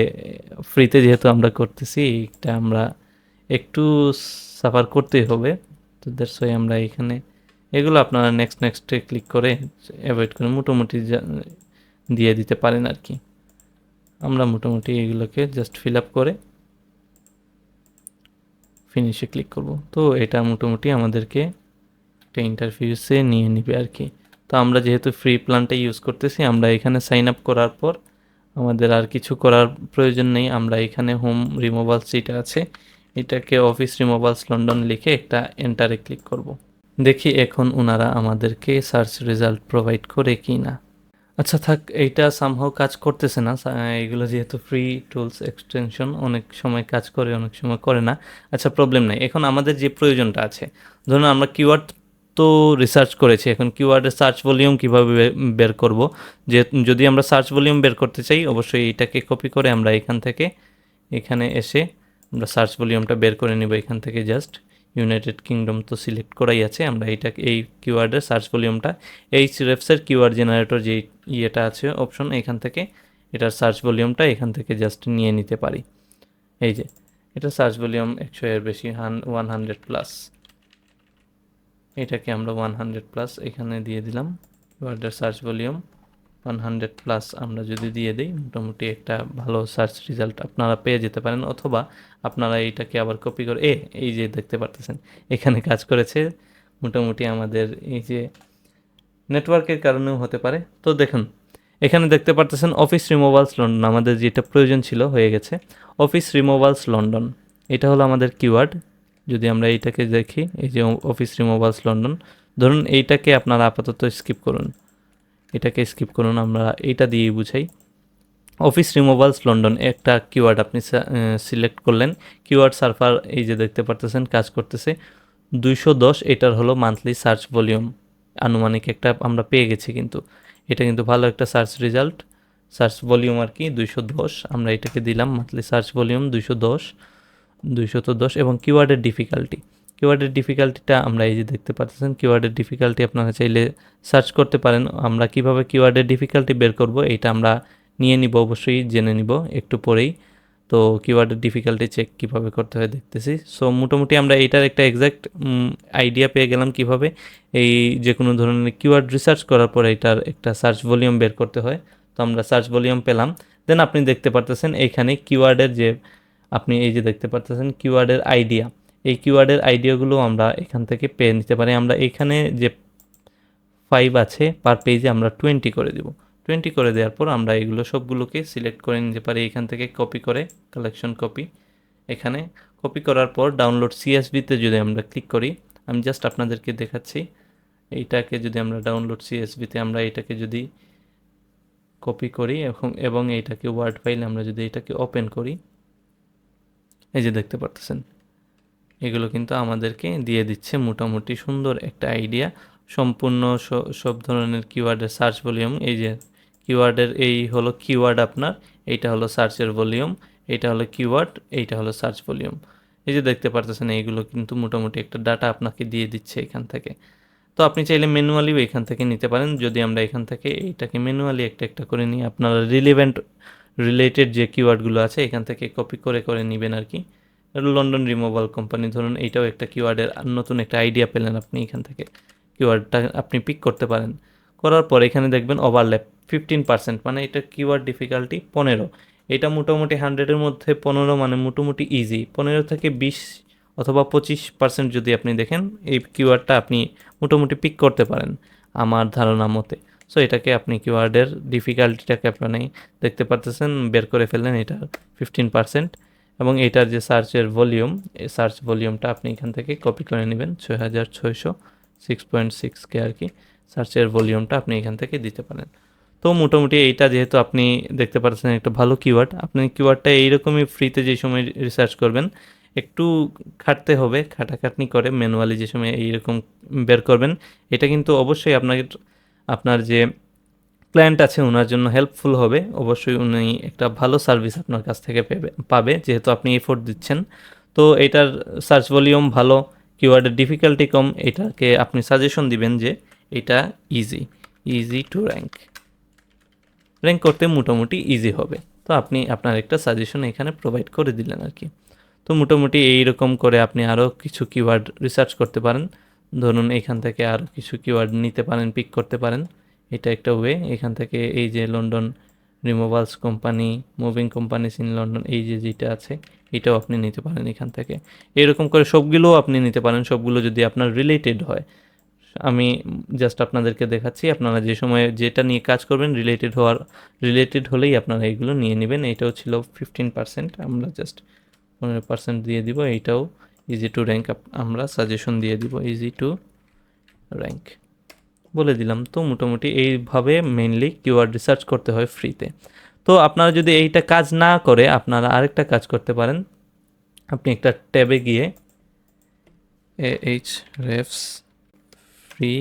ফ্রিতে যেহেতু আমরা করতেছি এটা আমরা একটু সাফার করতেই হবে। তো দ্যাটস ওয়াই আমরা এখানে এগুলো আপনারা নেক্সটে ক্লিক করে অ্যাভয়েড করে মোটামুটি দিয়ে দিতে পারেন আর কি। আমরা মোটামুটি এগুলোকে জাস্ট ফিল আপ করে ফিনিশে ক্লিক করব। তো এটা মোটামুটি আমাদেরকে একটা ইন্টারফেসে নিয়ে নিবে আর কি। তো আমরা যেহেতু ফ্রি প্ল্যানটা ইউজ করতেছি, আমরা এখানে সাইন আপ করার পর আমাদের আর কিছু করার প্রয়োজন নেই। আমরা এখানে হোম রিমুভালস যেটা আছে এটাকে অফিস রিমুভালস লন্ডন লিখে একটা এন্টারে ক্লিক করব। দেখি এখন ওনারা আমাদেরকে সার্চ রেজাল্ট প্রোভাইড করে কি না। আচ্ছা থাক, এইটা সামহাও কাজ করতেছে না। এগুলো যেহেতু ফ্রি টুলস এক্সটেনশন, অনেক সময় কাজ করে অনেক সময় করে না। আচ্ছা প্রবলেম নাই। এখন আমাদের যে প্রয়োজনটা আছে, ধরুন আমরা কিওয়ার্ড তো রিসার্চ করেছি, এখন কিওয়ার্ডের সার্চ ভলিউম কীভাবে বের করব। যে যদি আমরা সার্চ ভলিউম বের করতে চাই অবশ্যই এইটাকে কপি করে আমরা এখান থেকে এখানে এসে আমরা সার্চ ভলিউমটা বের করে নেব। এখান থেকে জাস্ট ইউনাইটেড কিংডম তো সিলেক্ট করাই আছে, আমরা এই কিওয়ার্ডের সার্চ ভলিউমটা রেফসের কিওয়ার্ড জেনারেটর যে ইয়েটা আছে অপশন, এখান থেকে এটার সার্চ ভলিউমটা এখান থেকে জাস্ট নিয়ে নিতে পারি। এই যে এটা সার্চ ভলিউম 100 এর বেশি, 100+, এটাকে আমরা 100+ এখানে দিয়ে দিলাম। কিওয়ার্ডের সার্চ ভলিউম 100+ আমরা যদি দিয়ে দিই মোটামুটি একটা ভালো সার্চ রেজাল্ট আপনারা পেয়ে যেতে পারেন। অথবা আপনারা এইটাকে আবার কপি করে এই যে দেখতে পারতেছেন এখানে কাজ করেছে। মোটামুটি আমাদের এই যে নেটওয়ার্কের কারণেও হতে পারে। তো দেখুন এখানে দেখতে পারতেছেন অফিস রিমুভালস লন্ডন, আমাদের যেটা প্রয়োজন ছিল হয়ে গেছে। অফিস রিমুভালস লন্ডন এটা হলো আমাদের কিওয়ার্ড। যদি আমরা এইটাকে দেখি, এই যে অফিস রিমুভালস লন্ডন, ধরুন এইটাকে আপনারা আপাতত স্কিপ করুন, এটাকে স্কিপ করুন, আমরা এইটা দিয়েই বুঝাই। অফিস রিমুভালস লন্ডন একটা কিওয়ার্ড আপনি সিলেক্ট করলেন। কিওয়ার্ড সার্ভার এই যে দেখতে পারতেছেন কাজ করতেছে 210, এটার হলো মান্থলি সার্চ ভলিউম আনুমানিক একটা আমরা পেয়ে গেছি। কিন্তু এটা কিন্তু ভালো একটা সার্চ রেজাল্ট, সার্চ ভলিউম আর কি 210। আমরা এটাকে দিলাম মান্থলি সার্চ ভলিউম 210 এবং কিওয়ার্ডের ডিফিকাল্টি কিওয়ার্ডের ডিফিকাল্টিটা আমরা এই যে দেখতে পাচ্ছেন, কিওয়ার্ডের ডিফিকাল্টি আপনারা চাইলে সার্চ করতে পারেন। আমরা কিভাবে কিওয়ার্ডের ডিফিকাল্টি বের করব এইটা আমরা নিয়ে নিব, অবশ্যই জেনে নিব একটু পরেই। তো কিওয়ার্ডের ডিফিকাল্টি চেক কিভাবে করতে হয় দেখতেছি। সো মোটামুটি আমরা এইটার একটা এক্স্যাক্ট আইডিয়া পেয়ে গেলাম কিভাবে এই যে কোনো ধরনের কিওয়ার্ড রিসার্চ করার পরে এটার একটা সার্চ ভলিউম বের করতে হয়। তো আমরা সার্চ ভলিউম পেলাম। দেন আপনি দেখতে পারতেছেন এইখানে কিওয়ার্ডের যে আপনি এই যে দেখতে পারতেছেন কিওয়ার্ডের আইডিয়া, এই কিওয়ার্ডের আইডিয়াগুলো আমরা এখান থেকে পেয়ে নিতে পারি। আমরা এখানে যে 5 আছে পার পেজে আমরা 20 করে দিব। 20 করে দেওয়ার পর আমরা এগুলো সবগুলোকে সিলেক্ট করে নিতে পারি এখান থেকে কপি করে, কালেকশন কপি। এখানে কপি করার পর ডাউনলোড সিএসভিতে যদি আমরা ক্লিক করি, আমি জাস্ট আপনাদেরকে দেখাচ্ছি, এইটাকে যদি আমরা ডাউনলোড সিএসভিতে আমরা এটাকে যদি কপি করি এবং এইটাকে ওয়ার্ড ফাইল আমরা যদি এটাকে ওপেন করি, এই যে দেখতে পারতেছেন এগুলো কিন্তু আমাদেরকে দিয়ে দিচ্ছে মোটামুটি সুন্দর একটা আইডিয়া। সম্পূর্ণ সব ধরনের কিওয়ার্ডের সার্চ ভলিউম, এই যে কিওয়ার্ডের এই হলো কিওয়ার্ড আপনার, এইটা হলো সার্চের ভলিউম, এইটা হলো কিওয়ার্ড, এইটা হলো সার্চ ভলিউম। এই যে দেখতে পারতেছেন এইগুলো কিন্তু মোটামুটি একটা ডাটা আপনাকে দিয়ে দিচ্ছে এখান থেকে। তো আপনি চাইলে ম্যানুয়ালিও এখান থেকে নিতে পারেন। যদি আমরা এখান থেকে এইটাকে ম্যানুয়ালি একটা একটা করে নিই, আপনারা রিলেটেড যে কিওয়ার্ডগুলো আছে এখান থেকে কপি করে করে নেবেন আর কি। লন্ডন রিমুভাল কোম্পানি ধরুন, এইটাও একটা কিওয়ার্ডের নতুন একটা আইডিয়া পেলেন আপনি এখান থেকে, কিওয়ার্ডটা আপনি পিক করতে পারেন। করার পর এখানে দেখবেন ওভারল্যাপ 15%, মানে এটা কিওয়ার্ড ডিফিকাল্টি 15। এটা মোটামুটি 100-এর মধ্যে 15 মানে মোটামুটি ইজি। 15 থেকে 20 অথবা 25% যদি আপনি দেখেন, এই কিওয়ার্ডটা আপনি মোটামুটি পিক করতে পারেন আমার ধারণা মতে। সো এটাকে আপনি কিওয়ার্ডের ডিফিকাল্টিটাকে আপনি দেখতে পারতেছেন বের করে ফেললেন, এটা 15%। এবং এটার যে সার্চের ভলিউম, এই সার্চ ভলিউমটা আপনি এখান থেকে কপি করে নেবেন, 6600 6.6K আর কি সার্চের ভলিউমটা আপনি এখান থেকে দিতে পারেন। তো মোটামুটি এইটা যেহেতু আপনি দেখতে পাচ্ছেন একটা ভালো কিওয়ার্ড, আপনি কিওয়ার্ডটা এইরকমই ফ্রিতে যে সময় রিসার্চ করবেন একটু খাটতে হবে, খাটাখাটনি করে ম্যানুয়ালি যে সময় এইরকম বের করবেন, এটা কিন্তু অবশ্যই আপনার যে ক্লায়েন্ট আছে ওনার জন্য হেল্পফুল হবে। অবশ্যই উনি একটা ভালো সার্ভিস আপনার কাছ থেকে পাবে যেহেতু আপনি এফোর্ট দিচ্ছেন। তো এটার সার্চ ভলিউম ভালো, কিওয়ার্ডের ডিফিকাল্টি কম, এটাকে আপনি সাজেশন দিবেন যে এটা ইজি টু র্যাঙ্ক করতে মোটামুটি ইজি হবে। তো আপনি আপনার একটা সাজেশন এখানে প্রোভাইড করে দিলেন আর কি। তো মোটামুটি এইরকম করে আপনি আরও কিছু কিওয়ার্ড রিসার্চ করতে পারেন। ধরুন এখান থেকে আরও কিছু কিওয়ার্ড নিতে পারেন, পিক করতে পারেন, এটা একটা ওয়ে। এখান থেকে এই যে London removals company, moving companies in London, এই যে যেটা আছে এটাও আপনি নিতে পারেন এখান থেকে। এরকম করে সবগুলোও আপনি নিতে পারেন, সবগুলো যদি আপনার রিলেটেড হয়। আমি জাস্ট আপনাদেরকে দেখাচ্ছি, আপনারা যে সময় যেটা নিয়ে কাজ করবেন রিলেটেড হলেই আপনারা এইগুলো নিয়ে নেবেন। এটাও ছিল 15%, আমরা জাস্ট 15% দিয়ে দিব। এইটাও ইজি টু র্যাঙ্ক আমরা সাজেশন দিয়ে দিব, ইজি টু র্যাঙ্ক বলে দিলাম। তো মোটামুটি এইভাবে মেইনলি কিওয়ার্ড রিসার্চ করতে হয় ফ্রিতে। তো আপনারা যদি এইটা কাজ না করে আপনারা আরেকটা কাজ করতে পারেন। আপনি একটা ট্যাবে গিয়ে Ahrefs ফ্রি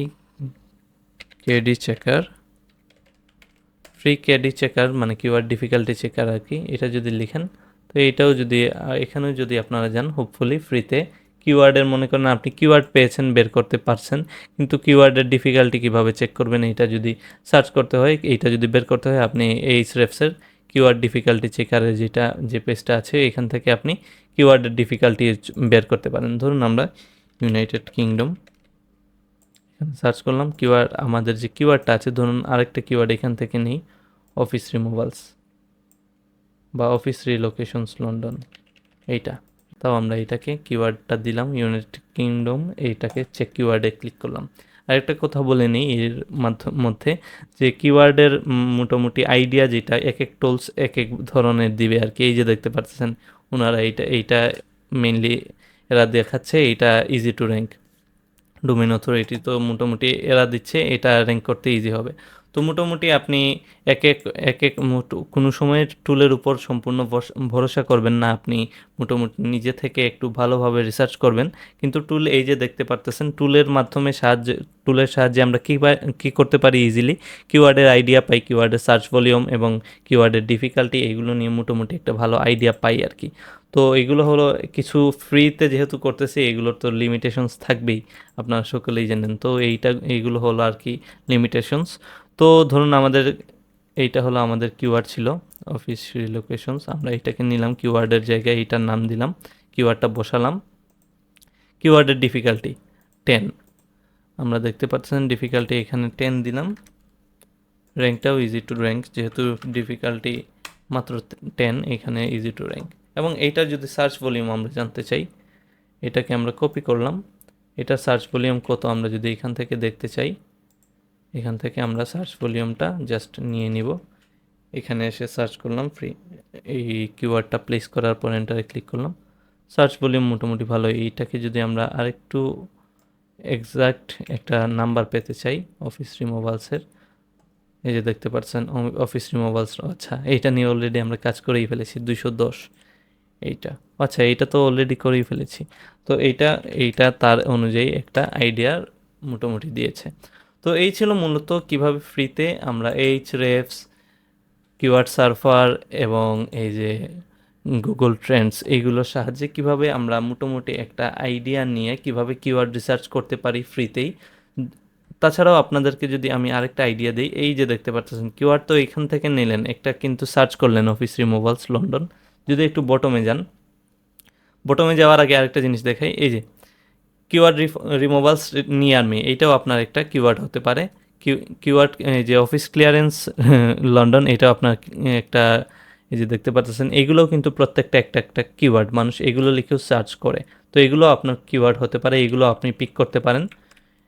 কেডি চেকার মানে কিওয়ার্ড ডিফিকাল্টি চেকার আর কি, এটা যদি লিখেন তো এইটাও যদি এখানেও যদি আপনারা যান হোপফুলি ফ্রিতে কিওয়ার্ডের, মনে করেন আপনি কিওয়ার্ড পেয়েছেন, বের করতে পারছেন, কিন্তু কিওয়ার্ডের ডিফিকাল্টি কীভাবে চেক করবেন এইটা যদি সার্চ করতে হয়, এইটা যদি বের করতে হয়, আপনি Ahrefs'ের কিওয়ার্ড ডিফিকাল্টি চেকারের যে পেজটা আছে এখান থেকে আপনি কিওয়ার্ডের ডিফিকাল্টি বের করতে পারেন। ধরুন আমরা ইউনাইটেড কিংডম সার্চ করলাম, কিওয়ার্ড আমাদের যে কিওয়ার্ডটা আছে, ধরুন আরেকটা কিওয়ার্ড এখান থেকে নেই, অফিস রিমুভালস বা অফিস রিলোকেশনস লন্ডন, এইটা। তাও আমরা এটাকে কিওয়ার্ডটা দিলাম ইউনাইটেড কিংডম, এইটাকে চেক কিওয়ার্ডে ক্লিক করলাম। আরেকটা কথা বলে নিই এর মধ্যে যে কিওয়ার্ডের মোটামুটি আইডিয়া যেটা এক এক টুলস এক এক ধরনের দিবে আর কি। এই যে দেখতে পাচ্ছেন ওনারা এইটা মেনলি এরা দেখাচ্ছে, এইটা easy to rank domain authority, তো মোটামুটি এরা দিচ্ছে এটা র্যাঙ্ক করতে ইজি হবে। তো মোটামুটি আপনি এক এক এক এক কোনো সময় টুলের উপর সম্পূর্ণ ভরসা করবেন না, আপনি মোটামুটি নিজে থেকে একটু ভালোভাবে রিসার্চ করবেন। কিন্তু টুল এই যে দেখতে পারতেছেন, টুলের সাহায্যে আমরা কী করতে পারি, ইজিলি কিওয়ার্ডের আইডিয়া পাই, কিওয়ার্ডের সার্চ ভলিউম এবং কিওয়ার্ডের ডিফিকাল্টি, এইগুলো নিয়ে মোটামুটি একটা ভালো আইডিয়া পাই আর কি। তো এগুলো হলো কিছু, ফ্রিতে যেহেতু করতেছি এগুলোর তো লিমিটেশনস থাকবেই, আপনারা সকলেই জানেন। তো এইগুলো হলো আর কি লিমিটেশনস। তো ধরুন এইটা হলো আমাদের কিওয়ার্ড ছিল অফিস রিলোকেশনস, আমরা এটাকে নিলাম কিওয়ার্ডের জায়গায়, এইটার নাম দিলাম, কিওয়ার্ডটা বসালাম। কিওয়ার্ডের ডিফিকাল্টি 10, আমরা দেখতে পাচ্ছেন ডিফিকাল্টি এখানে 10 দিলাম। র্যাঙ্কটাও ইজি টু র্যাঙ্ক, যেহেতু ডিফিকাল্টি মাত্র 10, এখানে ইজি টু র্যাঙ্ক। এবং এইটার যদি সার্চ ভলিউম আমরা জানতে চাই, এটাকে আমরা কপি করলাম, এটার সার্চ ভলিউম কত আমরা যদি এখান থেকে দেখতে চাই, এখান থেকে আমরা সার্চ ভলিউমটা জাস্ট নিয়ে নিব, এখানে এসে সার্চ করলাম ফ্রি, এই কিওয়ার্ডটা প্লেস করার পর এন্টারে ক্লিক করলাম, সার্চ ভলিউম মোটামুটি ভালো। এইটাকে যদি আমরা আরেকটু এক্সাক্ট একটা নাম্বার পেতে চাই অফিস রিমুভালসের, এই যে দেখতে পাচ্ছেন অফিস রিমুভালস, আচ্ছা এইটা নিয়ে অলরেডি আমরা কাজ করেই ফেলেছি, 210, এইটা আচ্ছা এইটা তো অলরেডি করেই ফেলেছি। তো এইটা তার অনুযায়ী একটা আইডিয়ার মোটামুটি দিয়েছে। তো এই ছিল মূলত কিভাবে ফ্রিতে আমরা এইচরেফস, কিওয়ার্ড সার্ফার এবং এই যে গুগল ট্রেন্ডস, এইগুলোর সাহায্যে কিভাবে আমরা মোটামুটি একটা আইডিয়া নিয়ে কিভাবে কিওয়ার্ড রিসার্চ করতে পারি ফ্রিতেই। তাছাড়াও আপনাদেরকে যদি আমি আরেকটা আইডিয়া দিই, এই যে দেখতে পাচ্ছেন কিওয়ার্ড তো এখান থেকে নিলেন, একটা কিন্তু সার্চ করলেন অফিস রিমুভালস লন্ডন। যদি একটু বটমে যান, বটমে যাওয়ার আগে আরেকটা জিনিস দেখাই, এই যে কিওয়ার্ড রিমুভালস নিয়ার মি, এইটাও আপনার একটা কিওয়ার্ড হতে পারে। কিওয়ার্ড যে অফিস ক্লিয়ারেন্স লন্ডন, এটাও আপনার একটা, এই যে দেখতে পাচ্ছেন এইগুলোও কিন্তু প্রত্যেকটা একটা কিওয়ার্ড, মানুষ এগুলো লিখেও সার্চ করে। তো এগুলো আপনার কিওয়ার্ড হতে পারে, এগুলো আপনি পিক করতে পারেন,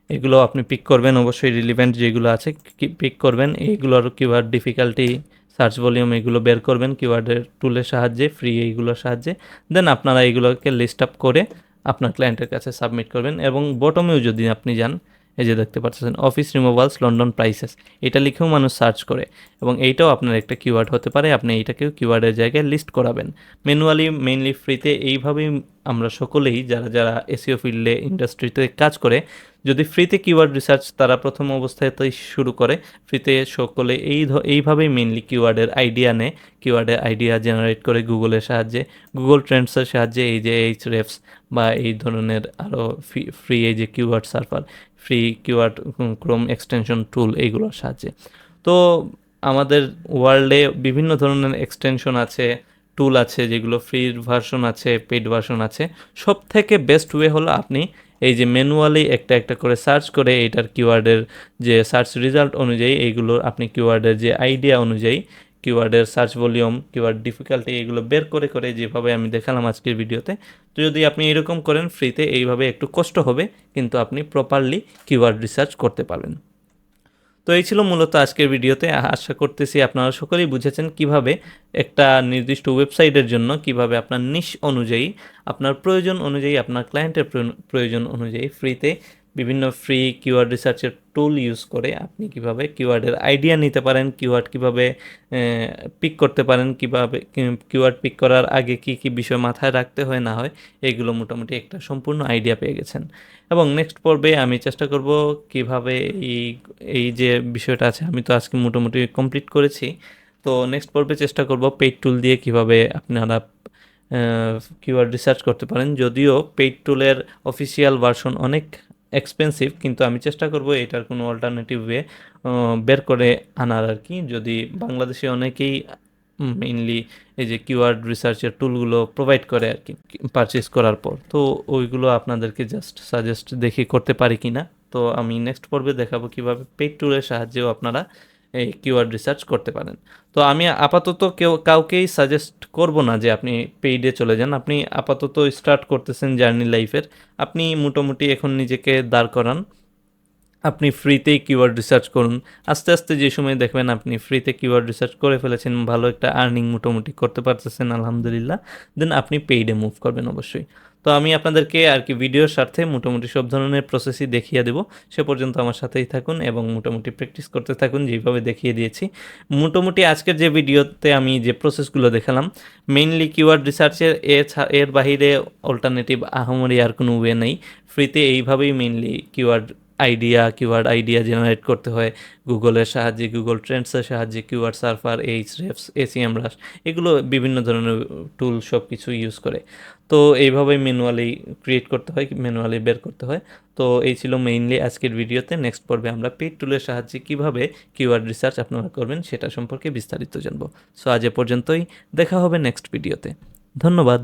এগুলো আপনি পিক করবেন, অবশ্যই রিলিভেন্ট যেগুলো আছে পিক করবেন, এইগুলোর কিওয়ার্ড ডিফিকাল্টি, সার্চ ভলিউম এগুলো বের করবেন কিওয়ার্ডের টুলের সাহায্যে, ফ্রি এইগুলোর সাহায্যে। দেন আপনারা এগুলোকে লিস্ট আপ করে আপনার ক্লায়েন্টের কাছে সাবমিট করবেন। এবং বটমেও যদি আপনি যান, এই যে দেখতে পাচ্ছেন অফিস রিমুভালস লন্ডন প্রাইসেস, এটা লিখেও মানুষ সার্চ করে, এবং এইটাও আপনার একটা কিওয়ার্ড হতে পারে, আপনি এইটাকেও কিওয়ার্ডের জায়গায় লিস্ট করাবেন ম্যানুয়ালি, মেইনলি ফ্রিতে। এইভাবেই আমরা সকলেই যারা যারা এসইও ফিল্ডে ইন্ডাস্ট্রিতে কাজ করে, যদি ফ্রিতে কিওয়ার্ড রিসার্চ তারা প্রথম অবস্থাতেই শুরু করে, ফ্রিতে সকলে এইভাবেই মেইনলি কিওয়ার্ডের আইডিয়া নেয়, কিওয়ার্ডের আইডিয়া জেনারেট করে গুগলের সাহায্যে, গুগল ট্রেন্ডসের সাহায্যে, এই যে এইচরেফস বা এই ধরনের আরও ফ্রি এই যে keyword surfer, free keyword chrome extension tool, এইগুলোর সাহায্যে। তো আমাদের ওয়ার্ল্ডে বিভিন্ন ধরনের এক্সটেনশন আছে, টুল আছে, যেগুলো ফ্রি ভার্সন আছে, পেইড ভার্সন আছে। সব থেকে বেস্ট ওয়ে হলো আপনি এই যে ম্যানুয়ালি একটা একটা করে সার্চ করে এইটার কিওয়ার্ডের যে সার্চ রেজাল্ট অনুযায়ী, এইগুলো আপনি কিওয়ার্ডের যে আইডিয়া অনুযায়ী, কিওয়ার্ডের সার্চ ভলিউম, কিওয়ার্ড ডিফিকাল্টি, এগুলো বের করে করে যেভাবে আমি দেখালাম আজকের ভিডিওতে। তো যদি আপনি এরকম করেন ফ্রিতে, এইভাবে একটু কষ্ট হবে, কিন্তু আপনি প্রপারলি কিওয়ার্ড রিসার্চ করতে পারবেন। তো এই ছিল মূলত আজকের ভিডিওতে। আশা করতেছি আপনারা সকলেই বুঝেছেন কিভাবে একটা নির্দিষ্ট ওয়েবসাইটের জন্য কিভাবে আপনার নিশ অনুযায়ী, আপনার প্রয়োজন অনুযায়ী, আপনার ক্লায়েন্টের প্রয়োজন অনুযায়ী ফ্রিতে বিভিন্ন ফ্রি কিওয়ার্ড রিসার্চের টুল ইউজ করে আপনি কিভাবে কিওয়ার্ডের আইডিয়া নিতে পারেন, কিওয়ার্ড কিভাবে পিক করতে পারেন, কিভাবে কিওয়ার্ড পিক করার আগে কি কি বিষয় মাথায় রাখতে হয় না হয়, এগুলো মোটামুটি একটা সম্পূর্ণ আইডিয়া পেয়ে গেছেন। এবং নেক্সট পর্বে আমি চেষ্টা করব কিভাবে এই এই যে বিষয়টা আছে, আমি তো আজকে মোটামুটি কমপ্লিট করেছি, তো নেক্সট পর্বে চেষ্টা করব পেইড টুল দিয়ে কিভাবে আপনারা কিওয়ার্ড রিসার্চ করতে পারেন। যদিও পেইড টুলের অফিসিয়াল ভার্সন অনেক এক্সপেন্সিভ, কিন্তু আমি চেষ্টা করব এটার কোনো অল্টারনেটিভ ওয়ে বের করে আনার আর কি। যদি বাংলাদেশে অনেকেই মেইনলি এই যে কিওয়ার্ড রিসার্চের টুলগুলো প্রোভাইড করে আর কি পারচেস করার পর, তো ওইগুলো আপনাদেরকে জাস্ট সাজেস্ট দেখি করতে পারি কি না। তো আমি নেক্সট পর্বে দেখাবো কিভাবে পেইড টুলের সাহায্যেও আপনারা এই কিওয়ার্ড রিসার্চ করতে পারেন। তো আমি আপাতত কাউকেই সাজেস্ট করব না যে আপনি পেইডে চলে যান। আপনি আপাতত স্টার্ট করতেছেন জার্নি লাইফের, আপনি মোটামুটি এখন নিজেকে দাঁড় করান আপনি ফ্রিতেই কিওয়ার্ড রিসার্চ করুন। আস্তে, আস্তে যে সময় দেখবেন আপনি ফ্রিতে কিওয়ার্ড রিসার্চ করে ফেলেছেন, ভালো একটা আর্নিং মোটামুটি করতে পারতেছেন আলহামদুলিল্লাহ। দেন আপনি পেইডে মুভ করবেন অবশ্যই। তো আমি আপনাদেরকে আর কি ভিডিওর স্বার্থে মোটামুটি সব ধরনের প্রসেসই দেখিয়ে দেব। সে পর্যন্ত আমার সাথেই থাকুন এবং মোটামুটি প্র্যাকটিস করতে থাকুন যেইভাবে দেখিয়ে দিয়েছি। মোটামুটি আজকের যে ভিডিওতে আমি যে প্রসেসগুলো দেখালাম, মেইনলি কিওয়ার্ড রিসার্চের এর বাহিরে অল্টারনেটিভ আহামরি আর কোনো ওয়ে নেই। ফ্রিতে এইভাবেই মেইনলি কিওয়ার্ড আইডিয়া জেনারেট করতে হয় গুগলের সাহায্যে, গুগল ট্রেন্ডসের সাহায্যে, কিওয়ার্ড সার্ফার, এইচরেফস, এসিএমরাশ, এগুলো বিভিন্ন ধরনের টুল সব কিছু ইউজ করে। তো এইভাবেই ম্যানুয়ালি ক্রিয়েট করতে হয়, ম্যানুয়ালি বের করতে হয়। তো এই ছিল মেইনলি আজকের ভিডিওতে। নেক্সট পর্বে আমরা পেইড টুলের সাহায্যে কীভাবে কিওয়ার্ড রিসার্চ আপনারা করবেন সেটা সম্পর্কে বিস্তারিত জানবো। সো আজ এ পর্যন্তই, দেখা হবে নেক্সট ভিডিওতে। ধন্যবাদ।